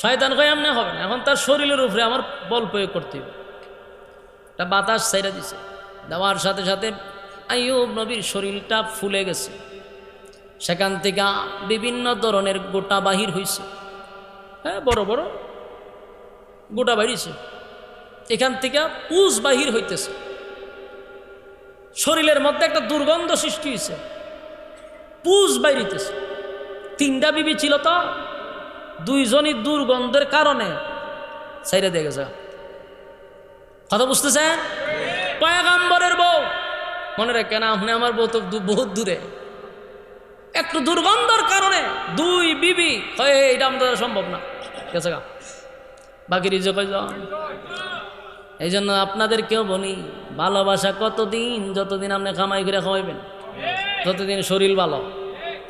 শয়তান কয়, এমনি হবে না, এখন তার শরীরের উপরে আমার বল প্রয়োগ করতে হবে। একটা বাতাস ছাইরা দিছে, দেওয়ার সাথে সাথে আইয়ুব নবীর শরীরটা ফুলে গেছে। সেখান থেকে বিভিন্ন ধরনের গোটা বাহির হয়েছে। হ্যাঁ, বড় বড় গোটা বাহিরছে। এখান থেকে পুষ বাহির হইতেছে। শরীরের মধ্যে একটা দুর্গন্ধ সৃষ্টি হয়েছে, পুষ বাইরিতেছে। 3টা বিবি ছিল তো, 2জনই দুর্গন্ধের কারণে ছাইরা দিয়ে গেছে। কথা বুঝতেছেন? পয়গম্বরের বউ, মনে রাখেন, আপনি আমার বউ তো বহুত দূরে, একটু দুর্গন্ধর কারণে 2 বিবি হয়, এটা আমাদের সম্ভব না। গেছে গা, বাকি রিজে কয়জন? এই জন্য আপনাদেরকেও বলি, ভালোবাসা কতদিন? যতদিন আপনি কামাই করে খাওয়াইবেন, যতদিন শরীর ভালো।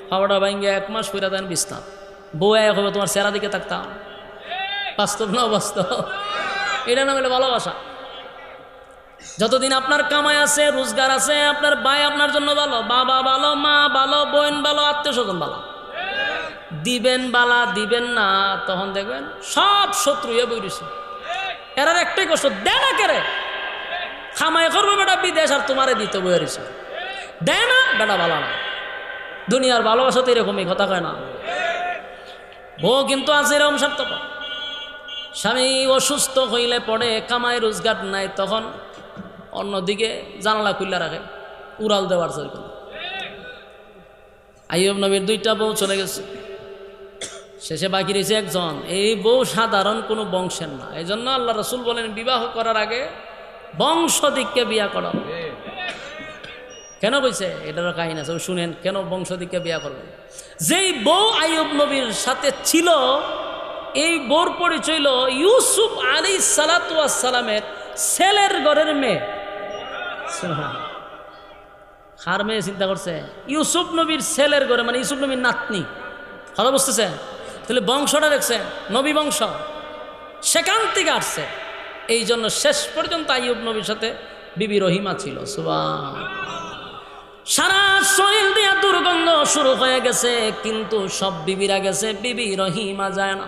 খাওয়াটা ভাঙ্গে 1 মাস করে দেন বিছনা, বউ এক হবে তোমার চেহারা দিকে থাকতাম। বাস্তব না বাস্তব? এটা না হলে ভালোবাসা। যতদিন আপনার কামাই আছে, রোজগার আছে, আপনার ভাই আপনার জন্য ভালো, বাবা ভালো, মা ভালো, বোন ভালো, আত্মীয় স্বজন ভালো, দিবেন বালা, দিবেন না, তখন দেখবেন সব শত্রু হয়ে বইছে। এরার একটাই কষ্ট, দেয় না কেরে, খামাই করবে বেটা বিদেশ আর তোমারে দিতে বইছে, দেয় না বেটা ভালো না। দুনিয়ার ভালোবাসা তো এরকমই, কথা কয় না। বউ কিন্তু আছে এরকম স্বার্থপর। স্বামী অসুস্থ হইলে পড়ে, কামাই রোজগার নাই, তখন অন্যদিকে জানালা খুললা রাখে, উড়াল দেওয়ার জন্য। আইয়ুব নবীর 2টা বউ চলে গেছে, শেষে বাকি রয়েছে একজন। এই বউ সাধারণ কোনো বংশের না, এই জন্য আল্লাহ রসুল বলেন বিবাহ করার আগে বংশ দিককে বিয়া করা। কেন বলছে? এটারও কাহিনী আছে, শুনেন কেন বংশ দিককে বিয়া করবেন। যেই বউ আইয়ুব নবীর সাথে ছিল, এই বউর পরিচয় হইল ইউসুফ আলাইহিস সালাতু ওয়াস সালামের ছেলের ঘরের মেয়ে। কার মেয়ে চিন্তা করছে? ইউসুফ নবীর ছেলের ঘরে, মানে ইউসুফ নবীর নাতনি। কথা বুঝতেছে? তাহলে বংশটা দেখছেন, নবী বংশ, সেখান থেকে আসছে। এই জন্য শেষ পর্যন্ত আইয়ুব নবীর সাথে বিবি রহিমা ছিল। সারা শরীর দিয়া দুর্গন্ধ শুরু হয়ে গেছে, কিন্তু সব বিবিরা গেছে, বিবি রহিমা যায় না।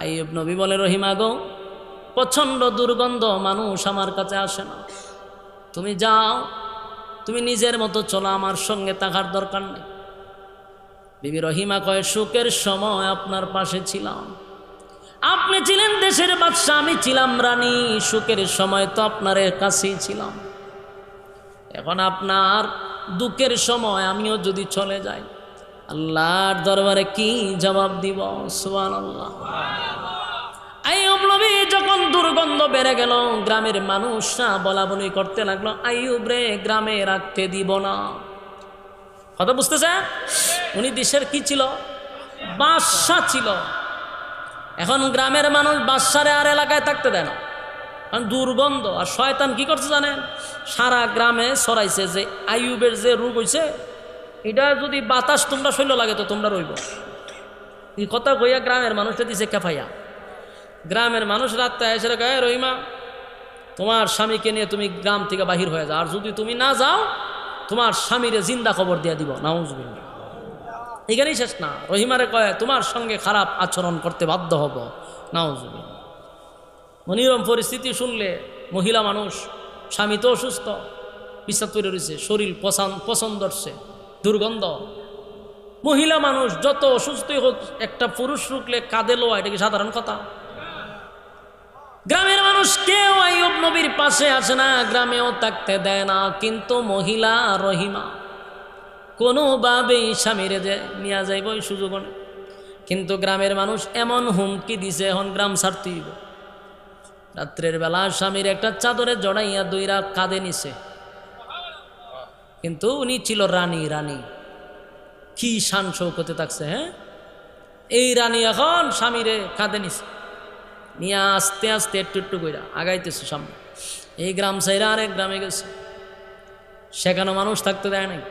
আইয়ুব নবী বলে, রহিমা গো, প্রচণ্ড দুর্গন্ধ, মানুষ আমার কাছে আসে না, তুমি যাও, তুমি নিজের মতো চলো, আমার সঙ্গে থাকার দরকার নেই। বিবি রহিমা কয়, সুখের সময় আপনার পাশে ছিলাম, আপনি ছিলেন দেশের বাদশা, আমি ছিলাম রানী, সুখের সময় তো আপনার কাছেই ছিলাম, এখন আপনার দুঃখের সময় আমিও যদি চলে যাই, আল্লাহর দরবারে কি জবাব দিব? সুবহানাল্লাহ। আইয়ুব নবী যখন দুর্গন্ধ বেড়ে গেল, গ্রামের মানুষরা বলা বলি করতে লাগলো, আইয়ুব রে গ্রামে রাখতে দিব না। কথা বুঝতেছে? উনি দেশের কি ছিল? বাদশা ছিল। এখন গ্রামের মানুষ বাদশারে আর এলাকায় থাকতে দেয় না, কারণ দুর্গন্ধ। আর শয়তান কি করছে জানেন? সারা গ্রামে ছড়াইছে যে আইয়ুবের যে রোগ হয়েছে, এটা যদি বাতাস তোমরা শৈল লাগে তো তোমরা রইব। এই কথা কইয়া গ্রামের মানুষটা দিছে কেফাইয়া। গ্রামের মানুষ রাত্রে এসে গায়ে, রহিমা তোমার স্বামীকে নিয়ে তুমি গ্রাম থেকে বাহির হয়ে যাও, আর যদি তুমি না যাও তোমার স্বামীরে জিন্দা খবর দিয়ে দিব। নাউজুবিল্লাহ। এখানেই শেষ না, রহিমারে কয় তোমার সঙ্গে খারাপ আচরণ করতে বাধ্য হব। নাউজুবিল্লাহ। মনিরম পরিস্থিতি শুনলে মহিলা মানুষ, স্বামী তো অসুস্থ, পিসাব তৈরি রয়েছে, শরীর পছন্দ হচ্ছে, দুর্গন্ধ। মহিলা মানুষ যত অসুস্থই হোক, একটা পুরুষ রুকলে কাঁদে লোয়া, এটা কি সাধারণ কথা? গ্রামের মানুষ কেউ আইয়ুব নবীর পাশে আসে না, গ্রামেও থাকতে দেয় না, কিন্তু মহিলা রহিমা কোনোভাবেই স্বামীরে যে নিয়ে যাইব ওই সুযোগ নেই। কিন্তু গ্রামের মানুষ এমন হুমকি দিছে, এখন গ্রাম ছাড়তে হইব। রাত্রের বেলা স্বামীর একটা চাদরে জড়াইয়া দুইরা কাঁদে নিছে, কিন্তু উনি ছিল রানী। রানী কি শান শৌকতে থাকছে। হ্যাঁ, এই রানী এখন স্বামীরে কাঁদে নিছে, নিয়ে আস্তে আস্তে একটু একটু কইরা আগাইতেছে সামনে। এই গ্রাম সাইরা আরেক গ্রামে গেছে, সেখানে মানুষ থাকতে দেয় নাই।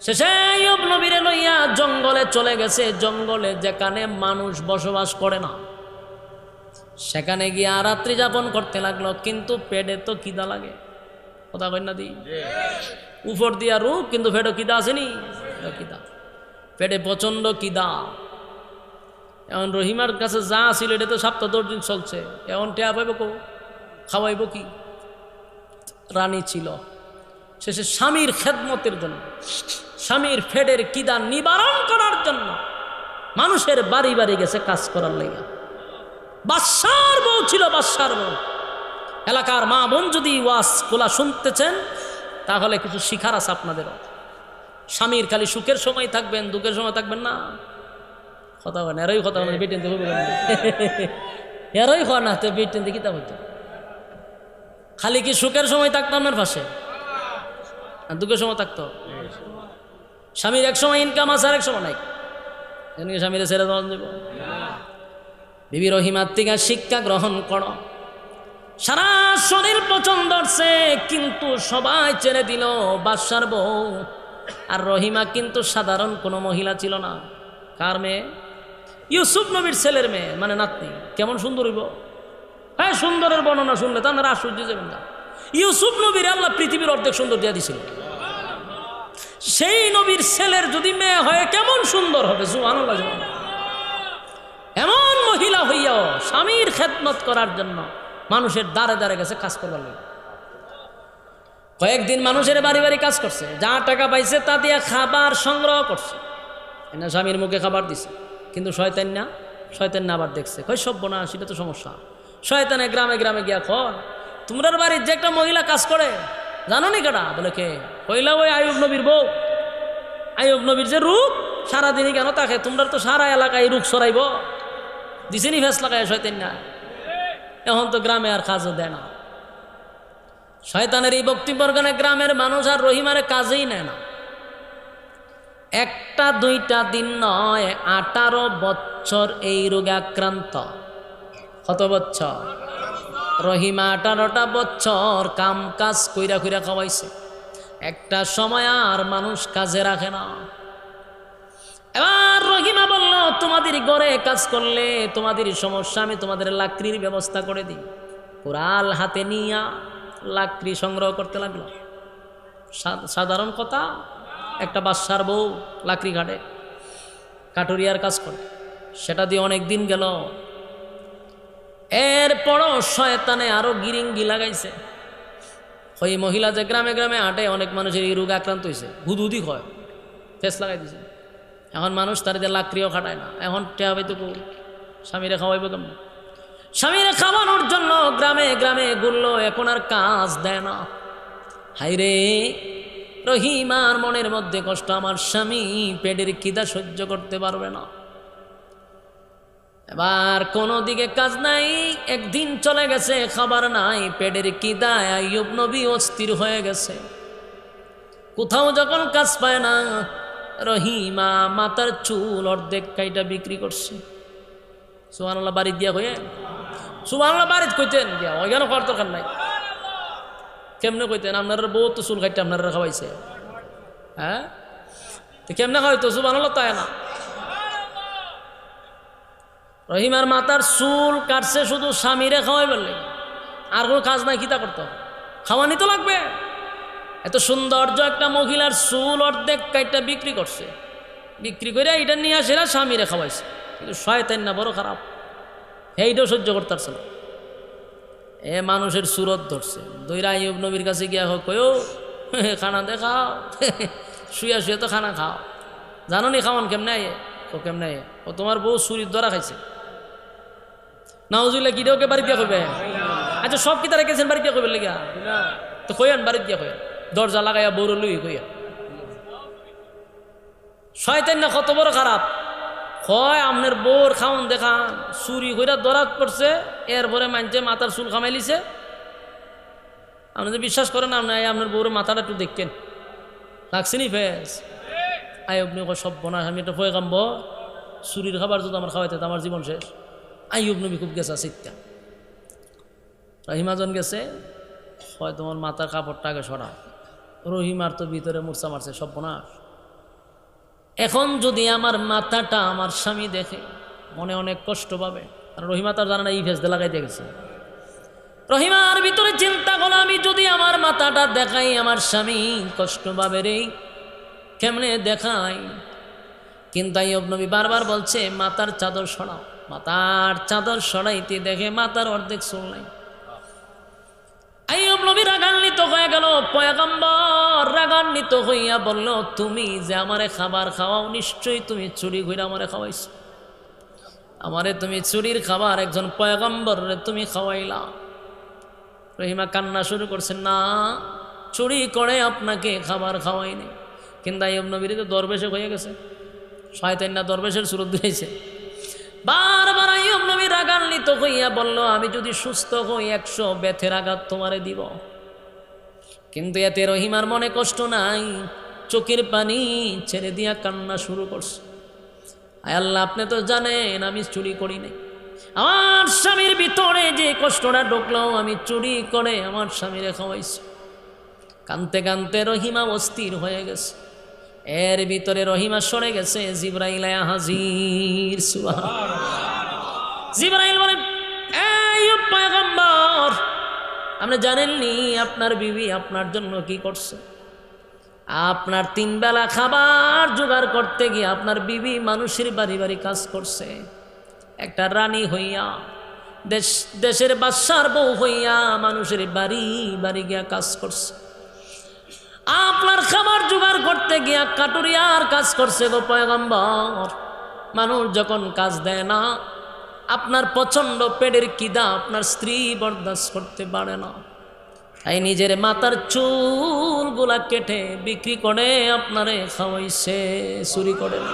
শেষে আইয়ুব নবীরে লইয়া জঙ্গলে চলে গেছে, জঙ্গলে যেখানে মানুষ বসবাস করে না, সেখানে গিয়া রাত্রি যাপন করতে লাগলো। কিন্তু পেটে তো খিদা লাগে, কথা কই না দি? উপর দিয়া রূপ, কিন্তু পেটে খিদা আসেনি, খিদা, পেটে প্রচন্ড খিদা। এখন রহিমার কাছে যা ছিল এটা তো সপ্তাহ 10 দিন চলছে, এখন টেয়া পাইব কো, খাওয়াইব কি? রানী ছিল। শেষে স্বামীর খেদমতের জন্য, স্বামীর পেটের খিদা নিবারণ করার জন্য মানুষের বাড়ি বাড়ি গেছে কাজ করার লেগে। বাদশার বউ ছিল, বাদশার বউ। এলাকার মা বোন যদি ওয়াজ গোলা শুনতেছেন, তাহলে কিছু শিখার আছে আপনাদেরও। স্বামীর খালি সুখের সময় থাকবেন, দুঃখের সময় থাকবেন না। কথা হয় না, এরই কথা মানে বেটেন দেখো, এরই হয় না তো বেটেন দেখি তা হইতো। খালি কি সুখের সময় থাকতো আপনার পাশে, আর দুঃখের সময় থাকতো? স্বামীর এক সময় ইনকাম আছে, আর এক সময় নাই, স্বামীর ছেড়ে দেওয়া দেব। বিবি রহিমার থেকে শিক্ষা গ্রহণ করো। সারা শরীর পছন্দ হচ্ছে, কিন্তু সবাই ছেড়ে দিল বাদশার বউ। আর রহিমা কিন্তু সাধারণ কোনো মহিলা ছিল না। কার মেয়ে? ইউসুফ নবীর ছেলের মেয়ে, মানে নাতনি। কেমন সুন্দর হইব! হ্যাঁ, সুন্দরের বর্ণনা শুনলে তো আপনারা আশ্চর্য যাবেন না। ইউসুফ নবীর আল্লাহ পৃথিবীর অর্ধেক সুন্দর দিয়া দিছিল। সেই নবীর ছেলের যদি মেয়ে হয় কেমন সুন্দর হবে, সুবহানাল্লাহ। এমন মহিলা হইয়াও স্বামীর খেদমত করার জন্য মানুষের দ্বারে দ্বারে গেছে কাজ করবার লাগে। কয়েকদিন মানুষের বাড়ি বাড়ি কাজ করছে, যা টাকা পাইছে তা দিয়ে খাবার সংগ্রহ করছে, না স্বামীর মুখে খাবার দিছে। কিন্তু শয়তান না আবার দেখছে, কই সভ্য না, সেটা তো সমস্যা। শয়তানে গ্রামে গ্রামে গিয়া কয়, তোমরার বাড়ির যে একটা মহিলা কাজ করে জানো নি কেটা? বলে কে? কইলা ওই আইয়ুব নবীর বউ। আইয়ুব নবীর যে রূপ, সারাদিনই কেন তাকে, তোমরা তো সারা এলাকায় রূপ সরাইব, দিছেনি ফেস লাগায় শয়তান না। এখন তো গ্রামে আর কাজও দেয় না। শয়তানের এই বক্তব্যের কারণে গ্রামের মানুষ আর রহিমারে কাজেই নেয় না। একটা দুইটা দিন নয়, 18 বছর এই রোগে আক্রান্ত। কত বছর? রহিমা 18টা বছর কাম কাজ কইরা কইরা খাওয়াইছে। একটা সময় আর মানুষ কাজে রাখে না। এবার রহিমা বলল, তোমাদের ঘরে কাজ করলে তোমাদের সমস্যা, আমি তোমাদের লাকড়ির ব্যবস্থা করে দিই। কোরাল হাতে নিয়া লাকড়ি সংগ্রহ করতে লাগলো। সাধারণ কথা, একটা বাদশার বউ লাকড়ি ঘাটে, কাটুরিয়ার কাজ করে, সেটা দিয়ে অনেক দিন গেল। এরপরও শয়তানে আরো গিরিঙ্গি লাগাইছে। ওই মহিলা যে গ্রামে গ্রামে হাঁটে, অনেক মানুষের এই রোগে আক্রান্ত হয়েছে, হুদুদি হয়, ফেস লাগাই দিছে। এখন মানুষ তার দিয়ে লাকড়িও খাটায় না। এখন টেয়া পাইতো স্বামীরে খাওয়াইব কেমন? স্বামীরে খাওয়ানোর জন্য গ্রামে গ্রামে ঘুরলো, এখন আর কাজ দেয় না। হাইরে রহিমার মনের মধ্যে কষ্ট, আমার স্বামী পেটের খিদা সহ্য করতে পারবে না। এবার কোনো দিকে কাজ নাই, একদিন চলে গেছে, খাবার নাই, পেটের খিদায় আইয়ুব নবী অস্থির হয়ে গেছে। কোথাও যখন কাজ পায় না, রহিমা মাথার চুল অর্ধেক কাইটা বিক্রি করছে। সুবহানাল্লাহ। বাড়ি দিয়া হয়ে সুবহানাল্লাহ, বাড়িতে কইতেন গিয়া ওইখানে খাওয়ার দরকার নাই। কেমনে কইতেন? আপনার বউ তো চুল কাইটা আপনারা খাওয়াইছে, হ্যাঁ? কেমনে খাওয়াইতো? সুবহানাল্লাহ। তাই না, রহিমার মাথার চুল কাটছে শুধু স্বামীরে খাওয়াই বললে, আর কোনো কাজ নাই। কিতা করতো? খাওয়ানি তো লাগবে। এত সৌন্দর্য একটা মহিলার চুল অর্ধেক কাইটা বিক্রি করছে, বিক্রি করে এটা নিয়ে আসে স্বামীরে খাওয়াইছে। কিন্তু শয়তান না বড় খারাপ, এইটাও সহ্য করতে পারছে না। এ মানুষের সুরত ধরছে, দইরা আইয়ুব নবীর কাছে গিয়া কয়ো, খানা দে খাও, শুয়ে শুয়ে তো খানা খাও, জানো নি খাওয়ান কেমনে আয়ে? ও কেমনে আয়ে? ও তোমার বউ চুরির দ্বারা খাইছে। নাউজুবিল্লাহ। কিটাও কে বাড়ি দিয়া কইবে? আচ্ছা, সব কিতা রেখেছেন বাড়ি দিয়া কইবে লেগা? তো কইয়ান বাড়ি দিয়া কইয়া, দরজা লাগাইয়া বউর লুই কইয়া। শয়তান না কত বড় খারাপ। হয় আপনার বউর খাওন দেখান, চুরি কইরা দরাত পড়ছে, এরপরে মানছে মাথার চুল খামাই লিছে। আপনি তো বিশ্বাস করেন, আপনি আপনার বউর মাথাটা একটু দেখেন, লাগছে নি ফেস? আইয়ুব নবী সর্বনাশ, আমি একটা ভয় কামব, চুরির খাবার যদি আমার খাওয়াইতে আমার জীবন শেষ। আইয়ুব নবী খুব গেছে চিত্তা। রহিমাজন গেছে, হয় তোমার মাথার কাপড়টা আগে সরাও। রহিমার তো ভিতরে মূর্ছা মারছে, সর্বনাশ। এখন যদি আমার মাথাটা আমার স্বামী দেখে, মনে অনেক কষ্ট পাবে। আর রহিমা তার জানা না এই ফেস দিয়ে লাগাইতে গেছে। রহিমার ভিতরে চিন্তা করলো, আমি যদি আমার মাথাটা দেখাই আমার স্বামী কষ্ট পাবে রে, কেমনে দেখাই? কিন্তু আইয়ুব নবী বারবার বলছে মাথার চাদর সরাও। মাথার চাদর সরাইতে দেখে মাথার অর্ধেক চুল নাই। আইয়ুব নবী রাগান্বিত হয়ে গেল। পয়গম্বর রাগান্বিত হইয়া বলল, তুমি যে আমারে খাবার খাওয়াও, নিশ্চয়ই তুমি চুরি কইরা আমারে খাওয়াইছো। আমারে তুমি চুরির খাবার একজন পয়গম্বরে তুমি খাওয়াইলা। রহিমা কান্না শুরু করছে, না, চুরি করে আপনাকে খাবার খাওয়াইনি। কিন্তু আইয়ুব নবীর তো দরবেশে হয়ে গেছে, শয়তান না দরবেশের সুরত দিয়েছে। বারবার আইয়ুব নবী রাগান্বিত হইয়া বলল, আমি যদি সুস্থ হই 100 বেথের আঘাত তোমারে দিব। কিন্তু এতে রহিমার মনে কষ্ট নাই, চোখের পানি ছেড়ে দিয়া কান্না শুরু করছে। আয় আল্লাহ, আপনি তো জানেন আমি চুরি করি নাই। আমার স্বামীর ভিতরে যে কষ্টটা ঢুকলো, আমি চুরি করে আমার স্বামীরে খাওয়াইছি। কানতে কানতে রহিমা অস্থির হয়ে গেছে। এর ভিতরে রহিমা সরে গেছে, জিবরাইল হাজির। সুবহানাল্লাহ। জিবরাইল বলে, এই পয়গম্বর, আপনি জানেননি আপনার বিবি আপনার জন্য কি করছে? আপনার 3 বেলা খাবার জোগাড় করতে গিয়ে আপনার বিবি মানুষের বাড়ি বাড়ি কাজ করছে। একটা রানী হইয়া, দেশের বাদশার বউ হইয়া মানুষের বাড়ি বাড়ি গিয়া কাজ করছে। আপনার খাবার জোগাড় করতে গিয়া কাটুরিয়ার কাজ করছে গো পয়গম্বর। মানুষ যখন কাজ দেয় না, আপনার প্রচন্ড পেটের খিদা আপনার স্ত্রী বরদাস্ত করতে পারে না, তাই নিজের মাথার চুলগুলা কেটে বিক্রি করে আপনারে খাওয়াইছে, চুরি করে না।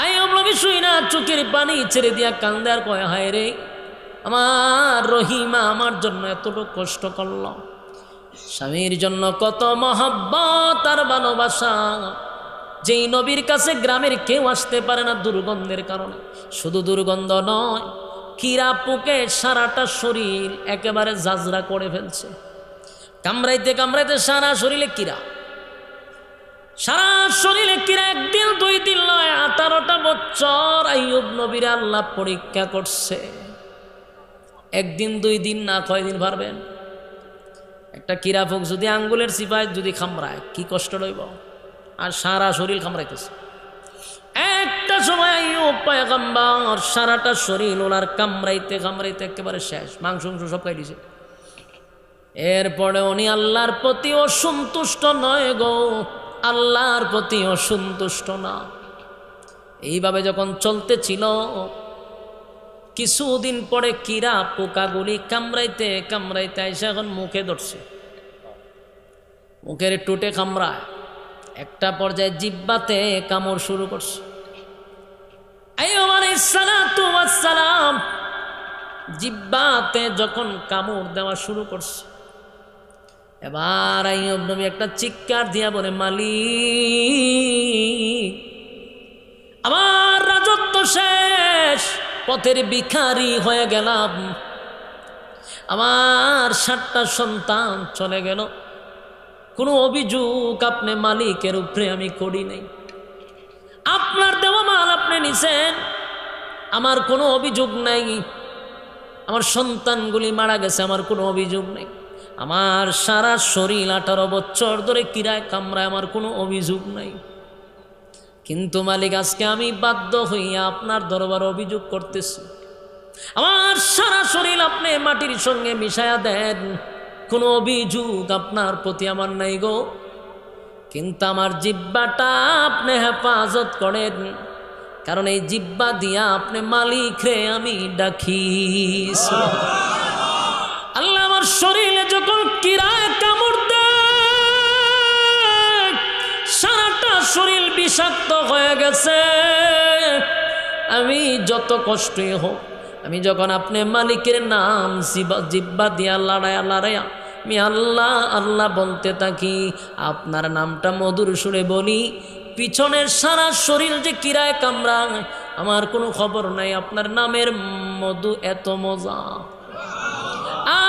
আই আপনাকে শুই না, চোখের পানি ছেড়ে দিয়া কান্দে আর কয়, হায় রে আমার রহিমা আমার জন্য এতটুকু কষ্ট করল। স্বামীর জন্য কত মহব্বত আর ভালোবাসা, যেই নবীর কাছে গ্রামের কেউ আসতে পারে না দুর্গন্ধের কারণে। শুধু দুর্গন্ধ নয়, কিরা পোকে সারাটা শরীর একেবারে জাজরা করে ফেলছে। কামড়াইতে কামড়াইতে সারা শরীরে কিরা, সারা শরীরে কিরা। 1 দিন 2 দিন নয়, 18টা বছর আইয়ুব নবীর আল্লাহ পরীক্ষা করছে। 1 দিন 2 দিন না, কয়দিন পারবেন? একটা কিরা পোক যদি আঙ্গুলের চিপায় যদি কামড়ায় কি কষ্ট লইব, আর সারা শরীর কামড়াইতেছে। একটা সময় আইয়ুব পয়গম্বর সারাটা শরীর ওনার কামড়াইতে কামড়াইতে একেবারে শেষ, মাংস সব খাই দিছে। এরপরে উনি আল্লাহর প্রতি অসন্তুষ্ট নয় গো, আল্লাহর প্রতি অসন্তুষ্ট না। এইভাবে যখন চলতেছিল, কিছুদিন পরে কিরা পোকাগুলি কামড়াইতে কামড়াইতে আইসা এখন মুখে ধরছে, মুখের টুটে কামড়ায়। একটা পর্যায়ে জিব্বাতে কামড় শুরু করছে। আইয়ুব আলাইহিস সালাতু ওয়াস সালাম জিব্বাতে যখন কামড় দেওয়া শুরু করছে, এবার আইয়ুব নবী একটা চিৎকার দিয়া বলে, মালিক আমার রাজত্ব শেষ, পথের ভিখারি হয়ে গেলাম, আমার 7টা সন্তান চলে গেল, কোনো অভিযোগ আপনি মালিকের উপরে আমি করি নাই, আপনার দেওয়া মাল আপনি নিছেন, আমার কোনো অভিযোগ নাই, আমার সন্তানগুলি মারা গেছে, আমার কোনো অভিযোগ নেই, আমার সারা শরীর 18 বছর ধরে কিরায় কামড়ায়, আমার কোনো অভিযোগ নাই। কিন্তু মালিক আজকে আমি বাধ্য হইয়া আপনার দরবারে অভিযোগ করতেছি, আমার সারা শরীর আপনি মাটির সঙ্গে মিশায়া দেন, কোনো অভিযোগ আপনার প্রতি আমার নাই গো, কিন্তু আমার জিব্বাটা আপনি হেফাজত করেন, কারণ এই জিব্বা দিয়া আপনি মালিক রে আমি ডাকি। আল্লাহ আমার শরীরে যখন কিরায় কামড় দেয়, সারাটা শরীর বিষাক্ত হয়ে গেছে, আমি যত কষ্টই হোক, আমি যখন আপনি মালিকের নাম জিব্বা দিয়া লড়াইয়া লড়াইয়া আমি আল্লাহ আল্লাহ বলতে থাকি, আপনার নামটা মধুর সুরে বলি, পিছনের সারা শরীর যে কিরায় কামড়ায় আমার কোনো খবর নাই। আপনার নামের মধু এত মজা,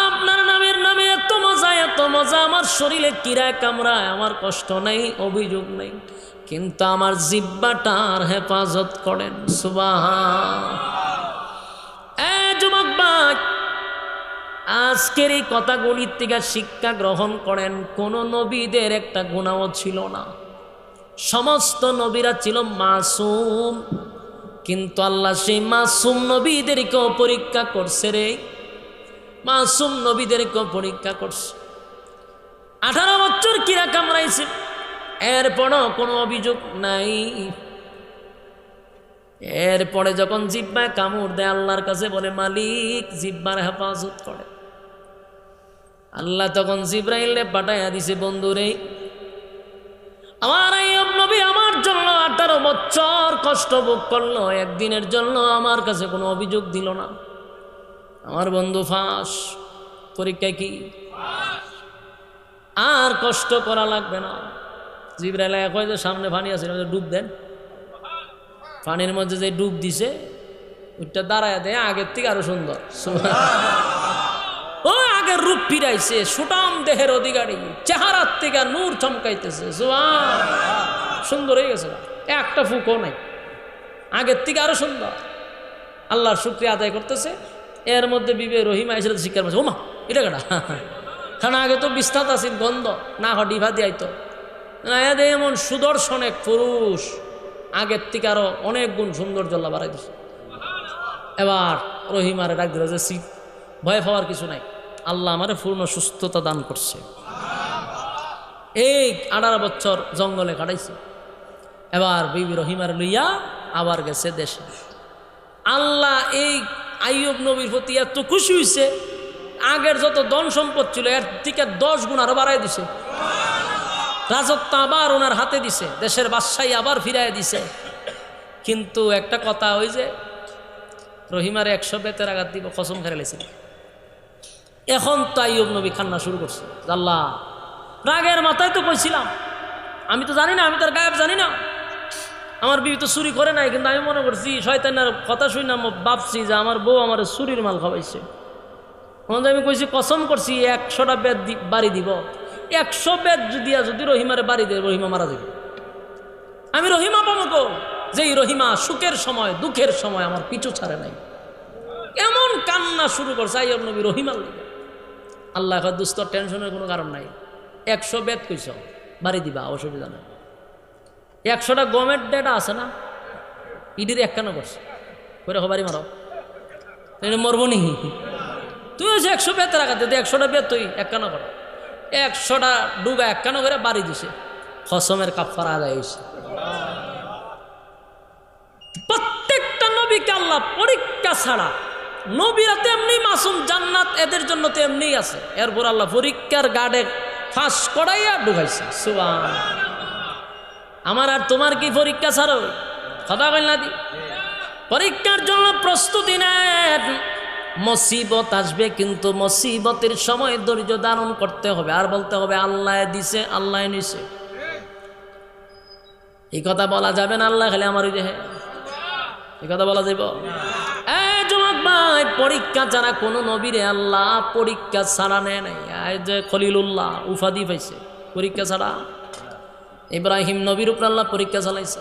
আপনার নামের নামে এত মজা এত মজা, আমার শরীরে কিরায় কামড়ায় আমার কষ্ট নেই, অভিযোগ নেই, কিন্তু আমার জিব্বাটার হেফাজত করেন। সুবহান। যুবক ভাই, আজকের এই কথাগুলির থেকে শিক্ষা গ্রহণ করেন, কোন নবীদের একটা গুনাহও ছিল না, সমস্ত নবীরা ছিল মাসুম, কিন্তু আল্লাহ সেই মাসুম নবীদেরকেও পরীক্ষা করছে রে, মাসুম নবীদেরকেও পরীক্ষা করছে। 18 বছর কিরা কামড়াইছে, এরপরও কোনো অভিযোগ নাই। এরপরে যখন জিব্বায় কামড় দেয়, আল্লাহর কাছে বলে মালিক জিব্বার হেফাজত করে। আল্লাহ তখন জিব্রাইলে পাঠাইয়া দিছে, বন্ধুরে আমার আইয়ুব নবী আমার জন্য 18 বছর কষ্ট ভোগ করলো, একদিনের জন্য আমার কাছে কোনো অভিযোগ দিল না, আমার বন্ধু ফাঁস, পরীক্ষায় কি আর কষ্ট করা লাগবে না। জিব্রাইল কয় যে সামনে পানি আছে, ডুব দেন, পানির মধ্যে যে ডুব দিছে ওইটা দাঁড়ায় দেয়, আগের থেকে আরো সুন্দর, ও আগের রূপ ফিরাইছে, সুটাম দেহের অধিকারী, চেহারার থেকে নূর চমকাইতেছে, সুন্দর হয়ে গেছে, একটা ফুকও নাই, আগের থেকে আরো সুন্দর। আল্লাহর শুকরিয়া আদায় করতেছে, এর মধ্যে বিবে রহিমা এসে শিক্ষার মাঝে ওমা এটা কেটা কারণ আগে তো বিস্তাত আসিল গন্ধ না ডিভা দিয়াইতো এমন সুদর্শন এক পুরুষ আগের থেকে আরো অনেক গুণ সৌন্দর্য বাড়াই দিচ্ছে। এবার রহিমারে ডাক দিল যে ভয় পাওয়ার কিছু নাই, আল্লাহ আমারে পূর্ণ সুস্থতা দান করছে। এই 18 বছর জঙ্গলে কাটাইছে। এবার বিবি রহিমার লইয়া আবার গেছে দেশে। আল্লাহ এই আইয়ুব নবীর প্রতি এত খুশি হয়েছে, আগের যত ধন সম্পদ ছিল এর থেকে 10 গুণ আরো বাড়াই দিছে। রাজত্ব আবার ওনার হাতে দিছে, দেশের বাদশাহী আবার ফিরাই দিছে। কিন্তু একটা কথা, ওই যে রহিমারে 100 বেতের আঘাত দিব কসম খেয়ে লেছিল। এখন তো আইয়ুব নবী কান্না শুরু করছে, আল্লাহ রাগের মাথায় তো কইছিলাম, আমি তো জানি না, আমি তার গায়েব জানি না, আমার বিবি তো চুরি করে নাই, কিন্তু আমি মনে করছি শয়তানের কথা শুই না ভাবছি যে আমার বউ আমার চুরির মাল খাওয়াইছে। আমি কইছি কসম করছি 100টা বেত বাড়ি দিব, 100 বেত যদি রহিমারে বাড়ি দেয় রহিমা মারা যাবে। আমি রহিমা পাবো গো, যেই রহিমা সুখের সময় দুঃখের সময় আমার পিছু ছাড়ে নাই। এমন কান্না শুরু করছে আইয়ুব নবী রহিমার লাগে। আল্লাহ দুস্থ টেনশনের কোনো কারণ নাই, 100 বেত কইছ বাড়ি দিবা, অসুবিধা নাই। 100টা গমের ডেটা আছে না, ইডির 51 করছে করে বাড়ি মারো মরবো নি। তুই হচ্ছে 100 বেত রাখা, যদি 100টা বেত তুই 51 কর, 100টা ডুবা 51 করে বাড়ি দিছে, কসমের কাফারা আদায় হয়েছে। প্রত্যেকটা নবীকে আল্লাহ পরীক্ষা ছাড়া, নবীরা তেমনি মাসুম, জান্নাত এদের জন্য তেমনি আছে, এরপর আল্লাহ পরীক্ষার গাড়ে ফাঁস করাইয়া ঢুকাইছে। সুবহানাল্লাহ। আমার আর তোমার কি পরীক্ষা ছাড়ো? কথা কইল না দি, পরীক্ষার জন্য প্রস্তুতি নেন। মুসিবত আসবে, কিন্তু মুসিবতের সময় ধৈর্য ধারণ করতে হবে, আর বলতে হবে আল্লাহ দিছে আল্লাহ নিছে। এই কথা বলা যাবে না আল্লাহ খালি আমার এই কথা বলা যাব? যুবক ভাই, পরীক্ষা ছাড়া কোনো নবীরে আল্লাহ পরীক্ষা ছাড়া নেয় নাই। যে খলিলুল্লাহ উপাধি পাইছে পরীক্ষা ছাড়া। ইব্রাহিম নবীর উপর আল্লাহ পরীক্ষা চালাইছে,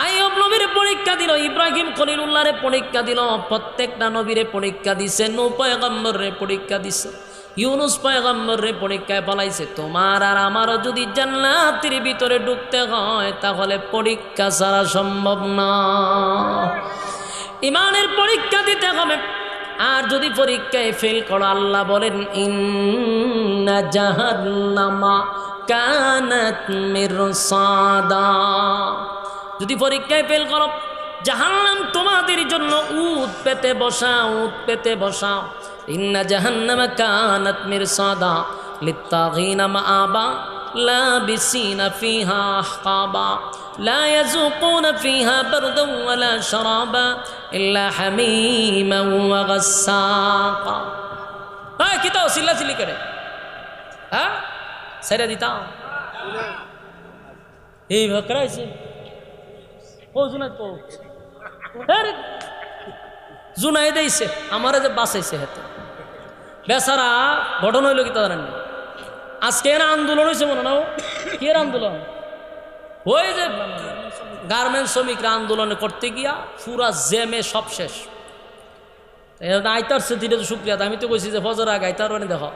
আইয়ুব নবীরে পরীক্ষা দিল, ইব্রাহিম খলিলুল্লাহরে পরীক্ষা দিল, প্রত্যেকটা নবীরে পরীক্ষা দিছে, নূহ পয়গম্বরে পরীক্ষা দিছে, ইউনুস পয়গম্বরে পরীক্ষায় ফলাইছে। তোমার আর আমারও যদি জান্নাতের ভিতরে ঢুকতে হয় তাহলে পরীক্ষা ছাড়া সম্ভব না। ইমানের পরীক্ষা দিতে হবে। আর যদি পরীক্ষায় ফেল করো, আল্লাহ বলেন ইন্না জাহান্নামা কানাত মিরসাদা। যদি পরীক্ষায় ফেল করো, জাহান্নাম তোমাদের জন্য উট পেতে বসাও। ইন্না জাহান্নামা কানাত মিরসাদা লিত্তাগিনা মাআবা লাবিসিনা ফিহা আহকাবা লা ইয়াযুকুনা ফিহা বারদান ওয়ালা শারাবা ইল্লা হামীমান ওয়া গাসসাকা। কি তো চিল্লাচিল্লি করে, হ্যাঁ ছেড়ে দিতাম এই ভাকরাইছে জুনাই দিয়েছে আমারে যে বাঁচাইছে হেতে বেচারা। ঘটনা হইল কি তা জানেন? আজকে এর আন্দোলন হয়েছে মনে না, কি এর আন্দোলন? ওই যে গার্মেন্টস শ্রমিকরা আন্দোলন করতে গিয়া পুরা জেমে সব শেষ। আইতার সে দিনে তো শুক্রিয়া, আমি তো কইছি যে ফজর আগে আইতার মানে দেখো।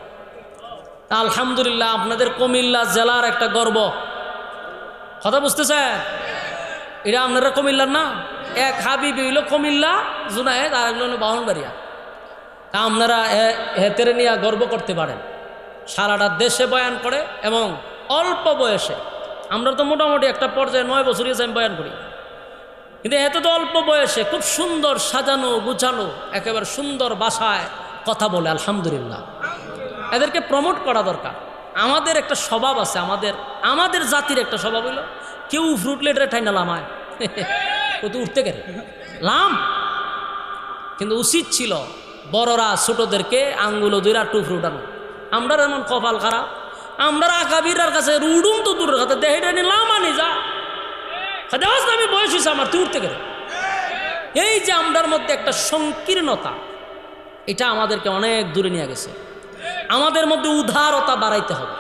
আলহামদুলিল্লাহ, আপনাদের কুমিল্লা জেলার একটা গর্ব। কথা বুঝতেছে? এটা আপনারা কুমিল্লার না, এক হাবিবি হইল কুমিল্লা জুনায়েদ, আর হইল বাহনবাড়িয়া। তা আপনারা হেতেরে নিয়ে গর্ব করতে পারেন। সারাটা দেশে বয়ান করে এবং অল্প বয়সে। আমরা তো মোটামুটি একটা পর্যায়ে 9 বছর হয়েছে আমি বয়ান করি, কিন্তু এত তো অল্প বয়সে খুব সুন্দর সাজানো গুছানো একেবারে সুন্দর ভাষায় কথা বলে। আলহামদুলিল্লাহ, এদেরকে প্রমোট করা দরকার। আমাদের একটা স্বভাব আছে, আমাদের জাতির একটা স্বভাব হইল কেউ ফ্রুট লেটারে ঠাইনা লামায় ও তো উঠতে গেলে লাম। কিন্তু উচিত ছিল বড়রা ছোটদেরকে আঙ্গুলো দুইরা টুফরু উঠানো। আমরা এমন কপাল খারাপ, আমরা আকাবিরার কাছে রুডুম তো দূরের কাছে দেহে টেনে লামানি যা দেওয়াস না, আমি বয়স হয়েছে আমার, তুই উঠতে গেলে। এই যে আমরার মধ্যে একটা সংকীর্ণতা, এটা আমাদেরকে অনেক দূরে নিয়ে গেছে। আমাদের মধ্যে উদারতা বাড়াইতে হবে।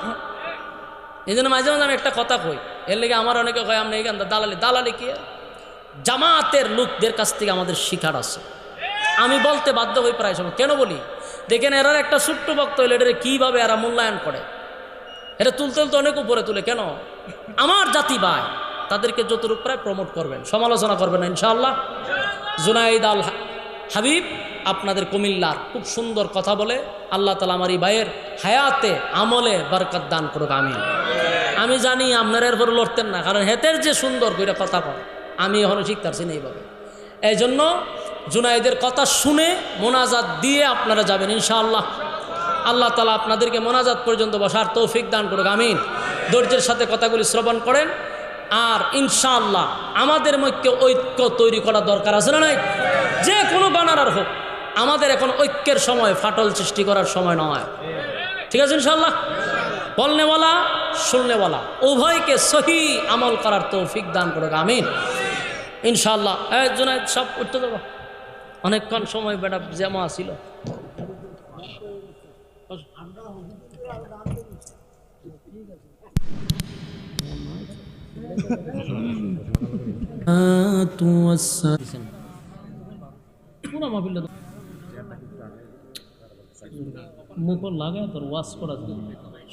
এই জন্য মাঝে মাঝে আমি একটা কথা কই, এর লেগে আমার অনেকে কয় আমরা এইখান দালালি কি জামাতের লোকদের কাছ থেকে আমাদের শিখার আছে। আমি বলতে বাধ্য হই প্রায় সময়। কেন বলি? দেখেন এরার একটা ছোট্ট বক্ত হইলে এটা কীভাবে এরা মূল্যায়ন করে। এটা তুলতে তুলতে অনেক উপরে তুলে। কেন? আমার জাতি ভাই, তাদেরকে যতটুক প্রায় প্রমোট করবেন, সমালোচনা করবেন না ইনশাআল্লাহ। জুনাইদ আল হাবিব আপনাদের কুমিল্লার খুব সুন্দর কথা বলে। আল্লাহ তাআলা আমার এই ভাইয়ের হায়াতে আমলে বরকত দান করুক, আমিন। আমি জানি আপনারা এরপর লড়তেন না, কারণ হেতের যে সুন্দর করে কথা বলে আমি এখনও শিখতে পারছি না এইভাবে। এই জন্য জুনাইদের কথা শুনে মোনাজাত দিয়ে আপনারা যাবেন ইনশাআল্লাহ। আল্লাহ তাআলা আপনাদেরকে মোনাজাত পর্যন্ত বসার তৌফিক দান করুক, আমিন। ধৈর্যের সাথে কথাগুলি শ্রবণ করেন। আর ইনশাআল্লাহ আমাদের মধ্যে ঐক্য তৈরি করা দরকার আছে না নাই? যে কোনো বানারার হোক, আমাদের এখন ঐক্যের সময়, ফাটল সৃষ্টি করার সময় নয়। ঠিক আছে ইনশাআল্লাহ? বলনেওয়ালা শুননেওয়ালা উভয়কে সহি আমল করার তৌফিক দান করুক, আমিন ইনশাআল্লাহ। জুনাইদ সব উঠতে দেবো, অনেকক্ষণ সময় বেটা জামা ছিল। মুখ লাগায় তোর ওয়াশ করা যায়,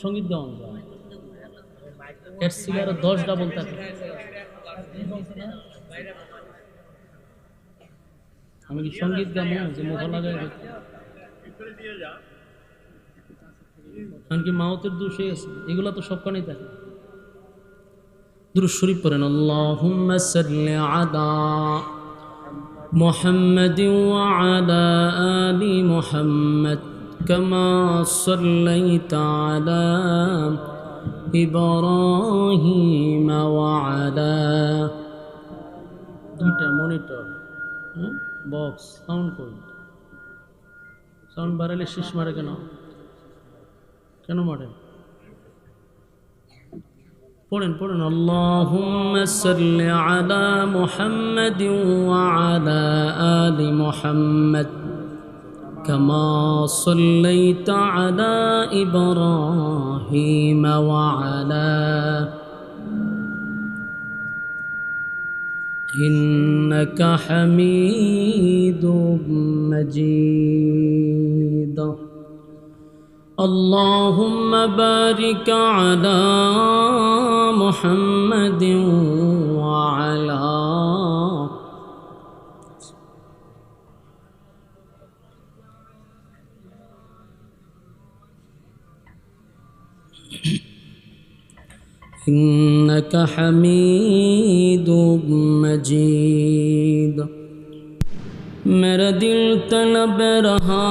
সঙ্গীত গাওয়ান যায়, এর সিগারে 10 ডাবল থাকে। আমি কি সঙ্গীত গামো যে মুখ লাগায়? কারণ কি মাউতের দোষে আছে, এগুলা তো সবখানেই থাকে। দুরূদ শরীফ পড়েন, আল্লাহুম্মা সাল্লি আলা মুহাম্মাদিন ওয়া আলা আলি মুহাম্মাদ কামা সাল্লাইতা আলা ইব্রাহিম ওয়া আলা। দুইটা মনিটর, বক্স, সাউন্ড কই? সাউন্ড বাড়ালে শীষ মারে কেন? কেন মারে? পড়েন পড়েন, আল্লাহুম্মা সাল্লি আলা মুহাম্মাদিন ওয়া আলা আলি মুহাম্মাদ কামা সাল্লাইতা আলা ইব্রাহিম ওয়া আলা ইন্নাকা হামিদুম মাজিদ। اللهم بارك على محمد وعلى إنك حميد مجيد. मेरा दिल तलब रहा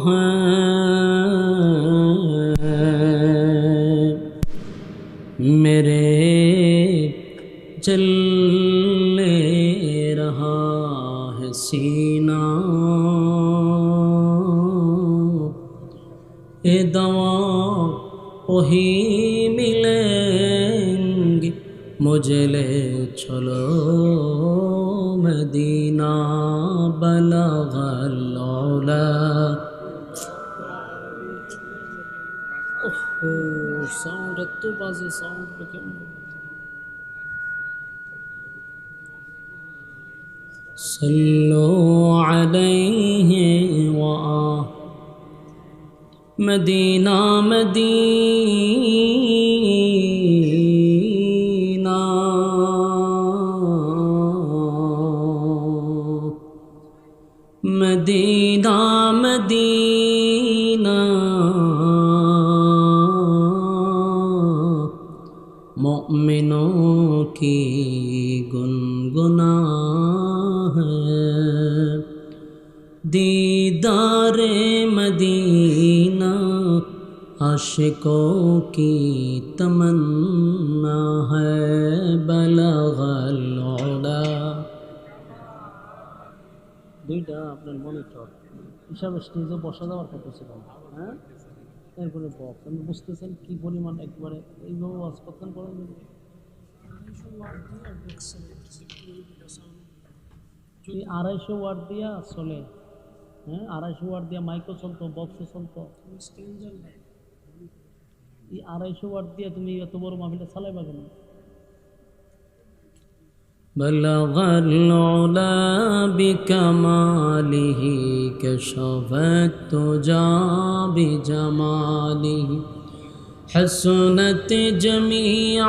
है, मेरे जले रहा है सीना, ए दवा वही मिलेंगी मुझे ले चलो मदीना बलगल औला। ओहो साउंड तो बाजे साउंड पे क्यों? सल्लो अलैहि व मदीना मदीना मदीना मदीना मोमिनों की गुनगुना है, दीदारे मदीना आशिकों की तमन्ना है, बलगल औला। দুইটা আপনার মনিটর হিসাবে স্টেজে বসা দেওয়ার কথা ছিল, হ্যাঁ এরপরে বক্স। আপনি বুঝতেছেন কি পরিমাণ একবারে এইভাবে ওয়াজ করতেন করেন। 250 ওয়াট দিয়া চলে, হ্যাঁ 250 ওয়াট দিয়া মাইকও চলতো, বক্সও চলতো। এই 250 ওয়াট দিয়া তুমি এত বড় মাহফিলটা চালাইবা কেন? بلغ العلا بكماله كشف التجى بجماله حسنت جميع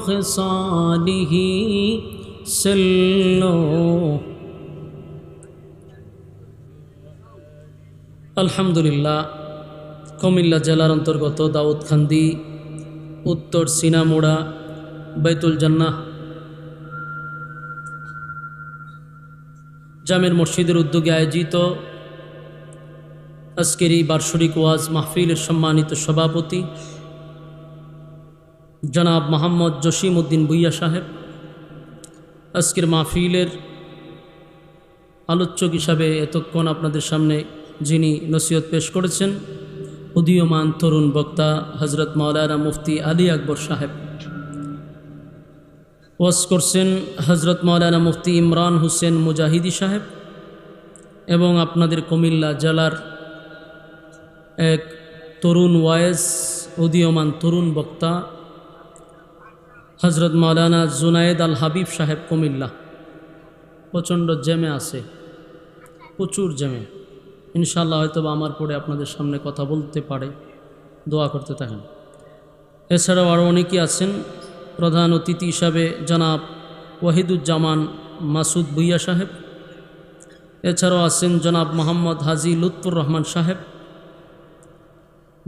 خصاله صلوا আলহামদুলিল্লাহ। কুমিল্লা জেলার অন্তর্গত দাউদখান্দি উত্তর সিনামুড়া বাইতুল জান্নাহ জামের মসজিদের উদ্যোগে আয়োজিত আজকের এই বার্ষিক ওয়াজ মাহফিলের সম্মানিত সভাপতি জনাব মোহাম্মদ জসিম উদ্দিন ভুইয়া সাহেব, আজকের মাহফিলের আলোচক হিসাবে এতক্ষণ আপনাদের সামনে যিনি নসিহত পেশ করেছেন উদীয়মান তরুণ বক্তা হজরত মাওলানা মুফতি আলী আকবর সাহেব, ওয়াজ করছেন হজরত মাওলানা মুফতি ইমরান হোসেন মুজাহিদি সাহেব, এবং আপনাদের কুমিল্লা জেলার এক তরুণ ওয়াইজ উদীয়মান তরুণ বক্তা হজরত মাওলানা জুনায়েদ আল হাবিব সাহেব কুমিল্লা। প্রচণ্ড জ্যামে আছে, প্রচুর জ্যামে। ইনশাআল্লাহ হয়তো আমার পরে আপনাদের সামনে কথা বলতে পারে, দোয়া করতে থাকেন। এছাড়াও আরও অনেকেই আছেন। প্রধান অতিথি হিসাবে জনাব ওয়াহিদুজ্জামান মাসুদ ভুইয়া সাহেব, এছাড়াও আছেন জনাব মোহাম্মদ হাজি লুৎফুর রহমান সাহেব,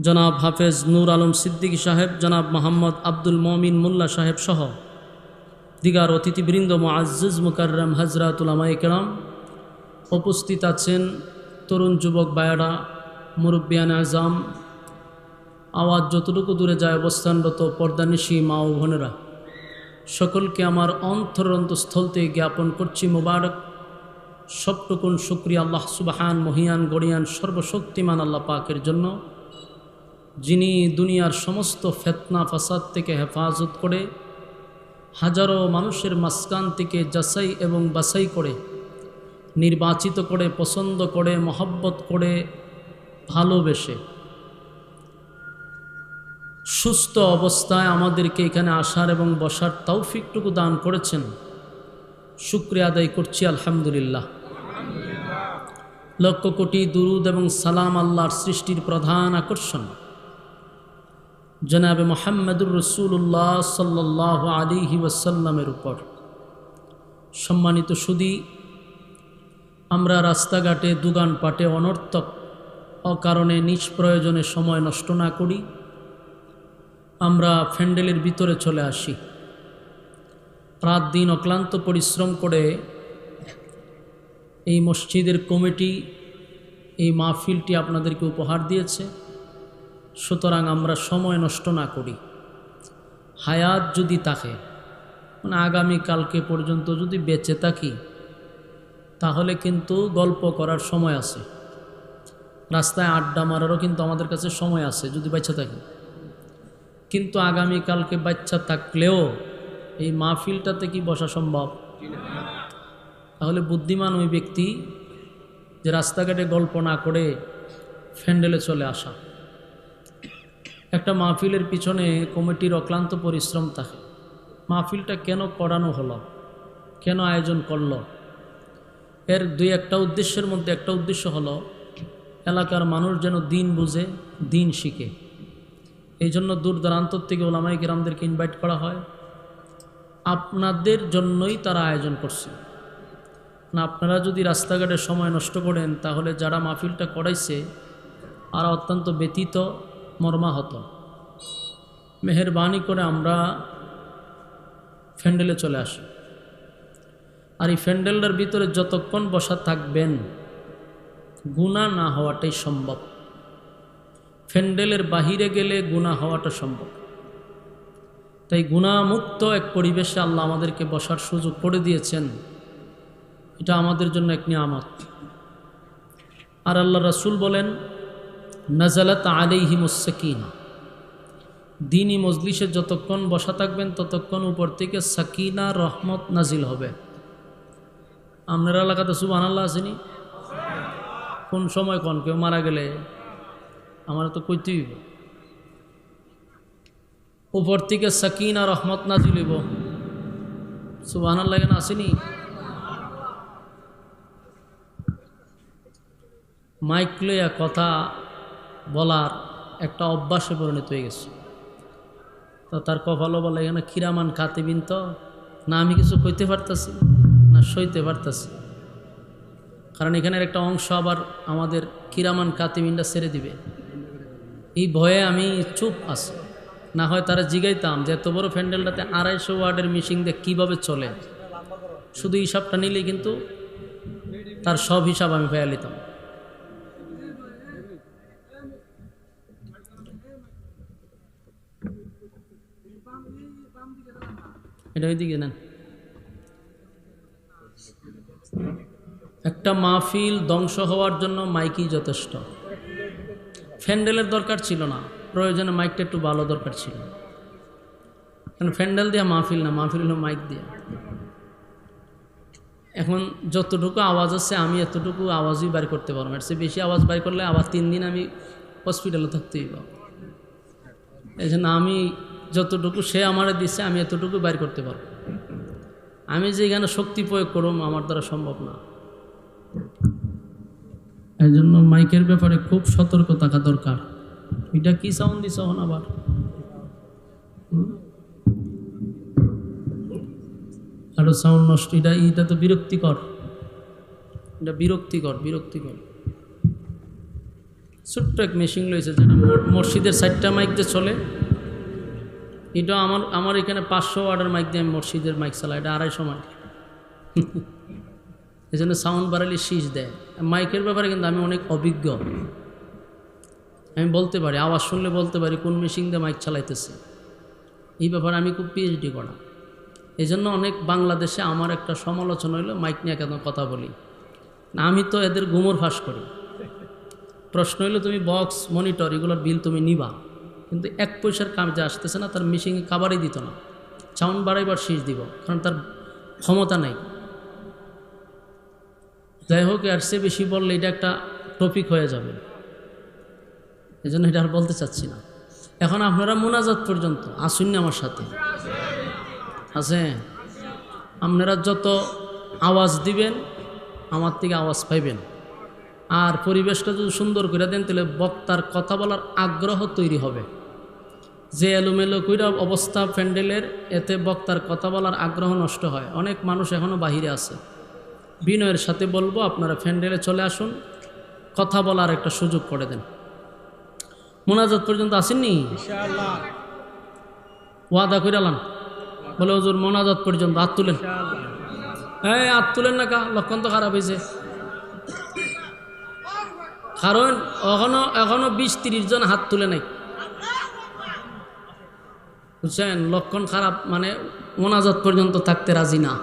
জনাব হাফেজ নূর আলম সিদ্দিকী সাহেব, জনাব মোহাম্মদ আব্দুল মমিন মোল্লা সাহেব সহ দিগার অতিথিবৃন্দ মুআজ্জিজ মুকাররম হজরত উলামায়ে কেরাম। উপস্থিত আছেন তরুণ যুবক বায়ারা, মুরব্বিয়ান আজম, আওয়াজ যতটুকু দূরে যায় অবস্থানরত পর্দানিশী মা ও বোনেরা, সকলকে আমার অন্তরস্থল থেকে জ্ঞাপন করছি মুবারক সবটুকুন শুকরিয়া আল্লাহ সুবহান মহিয়ান গড়িয়ান সর্বশক্তিমান আল্লাহ পাকের জন্য, যিনি দুনিয়ার সমস্ত ফিতনা ফাসাদ থেকে হেফাজত করে হাজারো মানুষের মাঝখান থেকে যাচাই এবং বাছাই করে নির্বাচিত করে পছন্দ করে মহব্বত করে ভালোবেসে সুস্থ অবস্থায় আমাদেরকে এখানে আসার এবং বসার তৌফিকটুকু দান করেছেন। শুকরিয়া আদায় করছি আলহামদুলিল্লাহ। লক্ষ কোটি দুরুদ এবং সালাম আল্লাহর সৃষ্টির প্রধান আকর্ষণ জনাবে মুহাম্মদুর রাসূলুল্লাহ সাল্লাল্লাহু আলাইহি ওয়াসাল্লামের উপর। সম্মানিত সুধী, আমরা রাস্তাঘাটে দোকানপাটে অনর্থক অকারণে নিষ্প্রয়োজনে সময় নষ্ট না করি, আমরা প্যান্ডেলের ভিতরে চলে আসি। রাত দিন অক্লান্ত পরিশ্রম করে এই মসজিদের কমিটি এই মাহফিলটি আপনাদেরকে উপহার দিয়েছে, সুতরাং আমরা সময় নষ্ট না করি। হায়াত যদি থাকে, মানে আগামীকালকে পর্যন্ত যদি বেঁচে থাকি, তাহলে কিন্তু গল্প করার সময় আছে, রাস্তায় আড্ডা মারারও কিন্তু আমাদের কাছে সময় আছে যদি বেঁচে থাকি। কিন্তু আগামীকালকে বাচ্চা থাকলেও এই মাহফিলটাতে কি বসা সম্ভব? তাহলে বুদ্ধিমান ওই ব্যক্তি যে রাস্তাঘাটে গল্প না করে প্যান্ডেলে চলে আসা। একটা মাহফিলের পিছনে কমিটির অক্লান্ত পরিশ্রম থাকে। মাহফিলটা কেন করানো হলো, কেন আয়োজন করলো, এর দুই একটা উদ্দেশ্যের মধ্যে একটা উদ্দেশ্য হলো এলাকার মানুষ যেন দিন বুঝে, দিন শিখে। এই জন্য দূর দূরান্ত থেকে ওলামায়ে কেরামদেরকে ইনভাইট করা হয়। আপনাদের জন্যই তারা আয়োজন করছে না। আপনারা যদি রাস্তাঘাটে সময় নষ্ট করেন, তাহলে যারা মাহফিলটা করাইছে আর অত্যন্ত ব্যথিত মর্মাহত। মেহেরবানি করে আমরা প্যান্ডেলে চলে আসি। আর এই প্যান্ডেলটার ভিতরে যতক্ষণ বসা থাকবেন গুনাহ না হওয়াটাই সম্ভব। প্যান্ডেলের বাহিরে গেলে গুনাহ হওয়াটা সম্ভব। তাই গুনাহমুক্ত এক পরিবেশে আল্লাহ আমাদেরকে বসার সুযোগ করে দিয়েছেন, এটা আমাদের জন্য এক নিয়ামত। আর আল্লাহ রাসূল বলেন, নাজালাত আলাইহিমুস সাকিনা, দ্বীনি মজলিসে যতক্ষণ বসা থাকবেন ততক্ষণ উপর থেকে সাকিনা রহমত নাজিল হবে। আপনার এলাকাতে সুবহানাল্লাহ আসেনি? কোন সময় কোন কেউ মারা গেলে আমার তো কইতেই হইব, উপর থেকে সাকিনা রহমত নাজিল হইব। সুবহানাল্লাহ কেন আসেনি? মাইক লইয়া কথা বলার একটা অভ্যাসে পরিণত হয়ে গেছে। তো তার কপালও বলে এখানে কিরামান কাতিবিন, তো না আমি কিছু কইতে পারতাছি না সইতে পারতাছি, কারণ এখানের একটা অংশ আবার আমাদের কিরামান কাতিবিনটা ছেড়ে দিবে, এই ভয়ে আমি চুপ আছি। না হয় তারা জিগাইতাম যে এত বড় প্যান্ডেলটাতে 250 ওয়ার্ডের মিশিং দিয়ে কীভাবে চলে, শুধু হিসাবটা নিলেই কিন্তু তার সব হিসাব আমি পেয়ে নিতাম। এটা ওইদিকে নেন। একটা মাহফিল ধ্বংস হওয়ার জন্য মাইকই যথেষ্ট, প্যান্ডেলের দরকার ছিল না, প্রয়োজনে মাইকটা একটু ভালো দরকার ছিল। কারণ প্যান্ডেল দেওয়া মাহফিল না, মাহফিল হলো মাইক দেওয়া। এখন যতটুকু আওয়াজ আছে আমি এতটুকু আওয়াজই বাইর করতে পারবো, এর চেয়ে বেশি আওয়াজ বাইর করলে আবার 3 দিন আমি হসপিটালে থাকতেই পাবো। এই জন্য আমি যতটুকু সে আমারে দিচ্ছে আমি এতটুকু বাইর করতে পারবো। আমি যে এখানে শক্তি প্রয়োগ করুম আমার দ্বারা সম্ভব না। এই জন্য মাইকের ব্যাপারে খুব সতর্ক থাকা দরকার। এটা কি সাউন্ড দিছ হন আবার? আরো সাউন্ড নষ্ট, এটা তো বিরক্তিকর, এটা বিরক্তিকর। ছোট্ট এক মেশিন রয়েছে যেটা মসজিদের 4টা মাইক দিয়ে চলে। এটা আমার এখানে 500 ওয়াটের মাইক দিয়ে আমি মসজিদের মাইক চালাই, এটা 250 মাইক। এই জন্য সাউন্ড বাড়ালে শীষ দেয়। মাইকের ব্যাপারে কিন্তু আমি অনেক অভিজ্ঞ, আমি বলতে পারি, আওয়াজ শুনলে বলতে পারি কোন মেশিন দিয়ে মাইক চালাইতেছে। এই ব্যাপারে আমি খুব পিএইচডি করা। এই জন্য অনেক বাংলাদেশে আমার একটা সমালোচনা হইলো মাইক নিয়ে কেন কথা বলি না, আমি তো এদের গুমর ফাঁস করি। প্রশ্ন হইলো তুমি বক্স মনিটর এগুলোর বিল তুমি নিবা, কিন্তু 1 পয়সার কাজে আসতেছে না, তার মেশিনে খাবারই দিত না, সাউন্ড বাড়াইবার শীষ দিব, কারণ তার ক্ষমতা নাই। যাই হোক, আর সে বেশি বললে এটা একটা টপিক হয়ে যাবে, এই জন্য এটা আর বলতে চাচ্ছি না। এখন আপনারা মোনাজাত পর্যন্ত আসুন না আমার সাথে, আছে আপনারা যত আওয়াজ দিবেন আমার থেকে আওয়াজ পাইবেন। আর পরিবেশটা যদি সুন্দর করে দেন তাহলে বক্তার কথা বলার আগ্রহ তৈরি হবে। যে এলোমেলো কইরা অবস্থা প্যান্ডেলের, এতে বক্তার কথা বলার আগ্রহ নষ্ট হয়। অনেক মানুষ এখনও বাহিরে আছে। বিনয়ের সাথে বলবো আপনারা প্যান্ডেলে চলে আসুন, কথা বলার একটা সুযোগ করে দেন। মোনাজাত পর্যন্ত আসেননি ইনশাআল্লাহ, ওয়াদা কইরালাম। বলে হুজুর মোনাজাত পর্যন্ত হাত তুলেন। এই হাত তুলেন না, লক্ষণ তো খারাপ হয়েছে। কারণ এখনো 20-30 জন হাত তুলে নাই, বুঝছেন? লক্ষণ খারাপ মানে মোনাজাত পর্যন্ত থাকতে রাজি না।